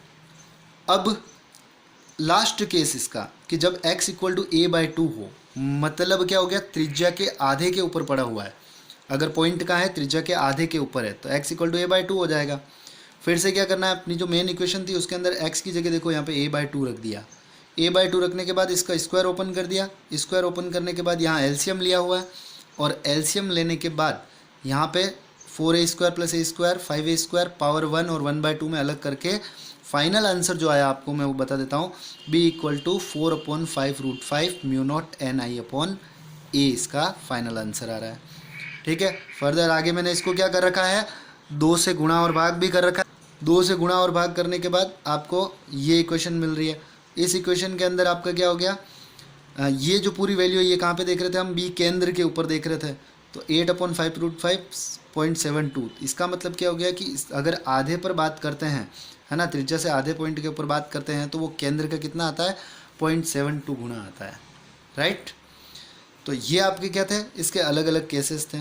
अब लास्ट केस इसका कि जब x इक्वल टू a/2 हो, मतलब क्या हो गया? त्रिज्या के आधे के ऊपर पड़ा हुआ है। अगर पॉइंट कहाँ है? त्रिज्या के आधे के ऊपर है, तो x इक्वल टू a/2 हो जाएगा। फिर से क्या करना है? अपनी जो मेन इक्वेशन थी उसके अंदर x की जगह देखो यहाँ पे a/2 रख दिया। a/2 रखने के बाद इसका स्क्वायर ओपन कर दिया। स्क्वायर ओपन करने के बाद यहाँ एलसीएम लिया हुआ है, और एलसीएम लेने के बाद यहाँ पे 4a square plus a square 5a square power 1 और 1/2 में अलग करके फाइनल आंसर जो आया आपको मैं वो बता देता हूँ। b equal to 4/5√5 mu naught N I upon A इसका फाइनल आंसर आ रहा है, ठीक है। फर्दर आगे मैंने इसको क्या कर रखा है? 2 से गुणा और भाग भी कर रखा है। 2 से गुणा और भाग करने के बाद आपको ये इक्वेशन मिल रही है। इस इक्वेशन के अंदर आपका क्या हो गया? ये जो पूरी वैल्यू है ये कहाँ पे देख रहे थे हम? बी केंद्र के ऊपर देख रहे थे। तो 8/5√5.72। इसका मतलब क्या हो गया कि अगर आधे पर बात करते हैं, है ना, त्रिज्या से आधे पॉइंट के ऊपर बात करते हैं तो वो केंद्र का कितना आता है? 0.72 गुना आता है, राइट। तो ये आपके क्या थे? इसके अलग अलग केसेस थे।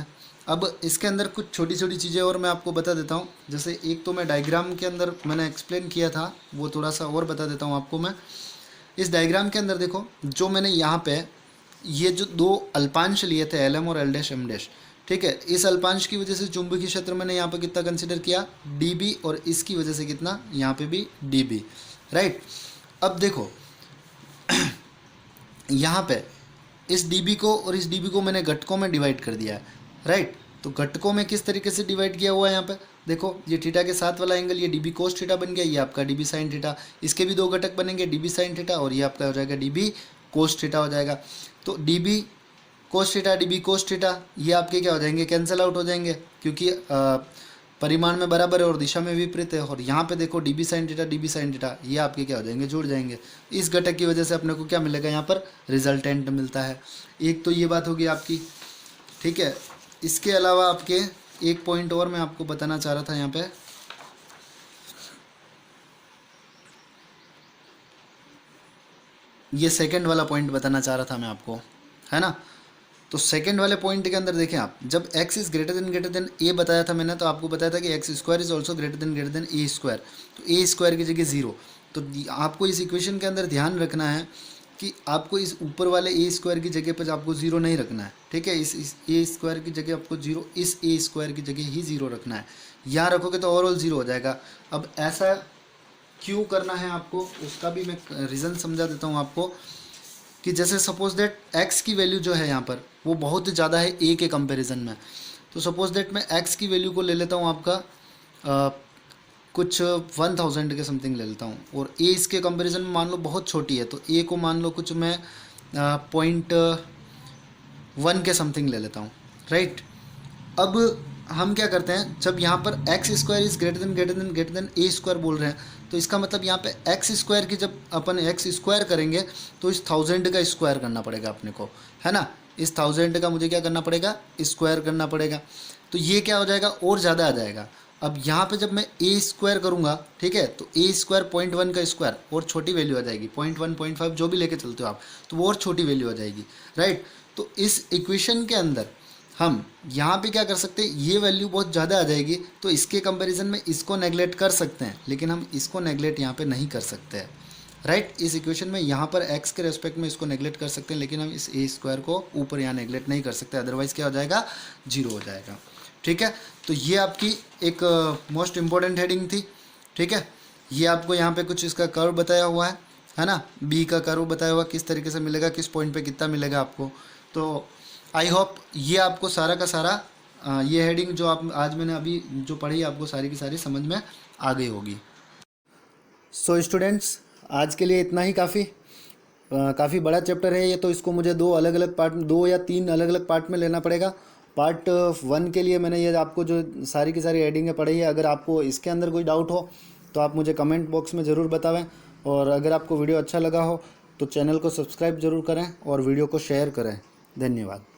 अब इसके अंदर कुछ छोटी छोटी चीज़ें और मैं आपको बता देता हूँ। जैसे एक तो मैं डायग्राम के अंदर मैंने एक्सप्लेन किया था, वो थोड़ा सा और बता देता हूँ आपको मैं। इस डायग्राम के अंदर देखो, जो मैंने यहाँ पे ये जो दो अल्पांश लिए थे एल एम और एल डैश एम डैश, ठीक है। इस अल्पांश की वजह से चुंबकीय क्षेत्र मैंने यहाँ पे कितना कंसिडर किया? dB, और इसकी वजह से कितना? यहाँ पे भी dB, राइट। अब देखो यहाँ पे इस dB को और इस dB को मैंने घटकों में डिवाइड कर दिया है, राइट। तो घटकों में किस तरीके से डिवाइड किया हुआ है? यहाँ पे देखो, ये थीटा के साथ वाला एंगल ये dB कोस थीटा बन गया, ये आपका dB साइन थीटा। इसके भी दो घटक बनेंगे, dB साइन थीटा, और ये आपका हो जाएगा dB कोस थीटा हो जाएगा। तो dB cos theta dB cos theta ये आपके क्या हो जाएंगे? कैंसिल आउट हो जाएंगे, क्योंकि परिमाण में बराबर है और दिशा में विपरीत है। और यहाँ पे देखो dB साइन थीटा ये आपके क्या हो जाएंगे? जुड़ जाएंगे। इस घटक की वजह से अपने को क्या मिलेगा? यहाँ पर रिजल्टेंट मिलता है। एक तो ये बात होगी आपकी, ठीक है। इसके अलावा आपके एक पॉइंट और मैं आपको बताना चाह रहा था यहाँ पे, ये सेकंड वाला पॉइंट बताना चाह रहा था मैं आपको, है ना। तो सेकंड वाले पॉइंट के अंदर देखें आप, जब x इज़ ग्रेटर देन ए बताया था मैंने, तो आपको बताया था कि x square is also greater than A square. तो ए स्क्वायर की जगह 0। तो आपको इस इक्वेशन के अंदर ध्यान रखना है कि आपको इस ऊपर वाले ए स्क्वायर की जगह पर आपको 0 नहीं रखना है, ठीक है। इस ए स्क्वायर की जगह आपको 0, इस ए स्क्वायर की जगह ही 0 रखना है। यहाँ रखोगे तो ओवरऑल 0 हो जाएगा। अब ऐसा क्यों करना है आपको, उसका भी मैं रीज़न समझा देता हूँ आपको। कि जैसे सपोज दैट x की वैल्यू जो है यहाँ पर वो बहुत ज़्यादा है a के कंपैरिजन में। तो सपोज दैट मैं x की वैल्यू को ले लेता हूँ आपका कुछ 1000 के समथिंग ले लेता हूँ, और a इसके कंपैरिजन में मान लो बहुत छोटी है, तो a को मान लो कुछ मैं 0.1 के समथिंग ले लेता हूँ, राइट। अब हम क्या करते हैं, जब यहाँ पर x square is greater than A square बोल रहे हैं, तो इसका मतलब यहाँ पे एक्स स्क्वायर की जब अपन एक्स स्क्वायर करेंगे तो इस 1000 का स्क्वायर करना पड़ेगा अपने को, है ना। इस 1000 का मुझे क्या करना पड़ेगा? स्क्वायर करना पड़ेगा। तो ये क्या हो जाएगा? और ज़्यादा आ जाएगा। अब यहाँ पे जब मैं ए स्क्वायर करूँगा, ठीक है, तो ए स्क्वायर 0.1 का स्क्वायर और छोटी वैल्यू आ जाएगी, 0.1 0.5 जो भी लेके चलते हो आप, तो वो और छोटी वैल्यू आ जाएगी, राइट। तो इस इक्वेशन के अंदर हम यहाँ पे क्या कर सकते हैं, ये वैल्यू बहुत ज़्यादा आ जाएगी, तो इसके कंपैरिजन में इसको नेगलेक्ट कर सकते हैं, लेकिन हम इसको नेगलेक्ट यहाँ पे नहीं कर सकते हैं, राइट। इस इक्वेशन में यहाँ पर x के रेस्पेक्ट में इसको नेगलेक्ट कर सकते हैं, लेकिन हम इस ए स्क्वायर को ऊपर यहाँ नेगलेक्ट नहीं कर सकते, अदरवाइज़ क्या हो जाएगा? 0 हो जाएगा, ठीक है। तो ये आपकी एक मोस्ट इम्पोर्टेंट हेडिंग थी। ठीक है, ये आपको यहाँ पे कुछ इसका कर्व बताया हुआ है ना, बी का कर्व बताया हुआ किस तरीके से मिलेगा, किस पॉइंट पे कितना मिलेगा आपको। तो आई होप ये आपको सारा का सारा ये हेडिंग जो आप आज मैंने अभी जो पढ़ी आपको सारी की सारी समझ में आ गई होगी। सो स्टूडेंट्स, आज के लिए इतना ही काफ़ी काफ़ी बड़ा चैप्टर है ये, तो इसको मुझे दो या तीन अलग अलग पार्ट में लेना पड़ेगा। पार्ट 1 के लिए मैंने ये आपको जो सारी की सारी हेडिंगें पढ़ी है, अगर आपको इसके अंदर कोई डाउट हो तो आप मुझे कमेंट बॉक्स में ज़रूर बतावें। और अगर आपको वीडियो अच्छा लगा हो तो चैनल को सब्सक्राइब ज़रूर करें और वीडियो को शेयर करें। धन्यवाद।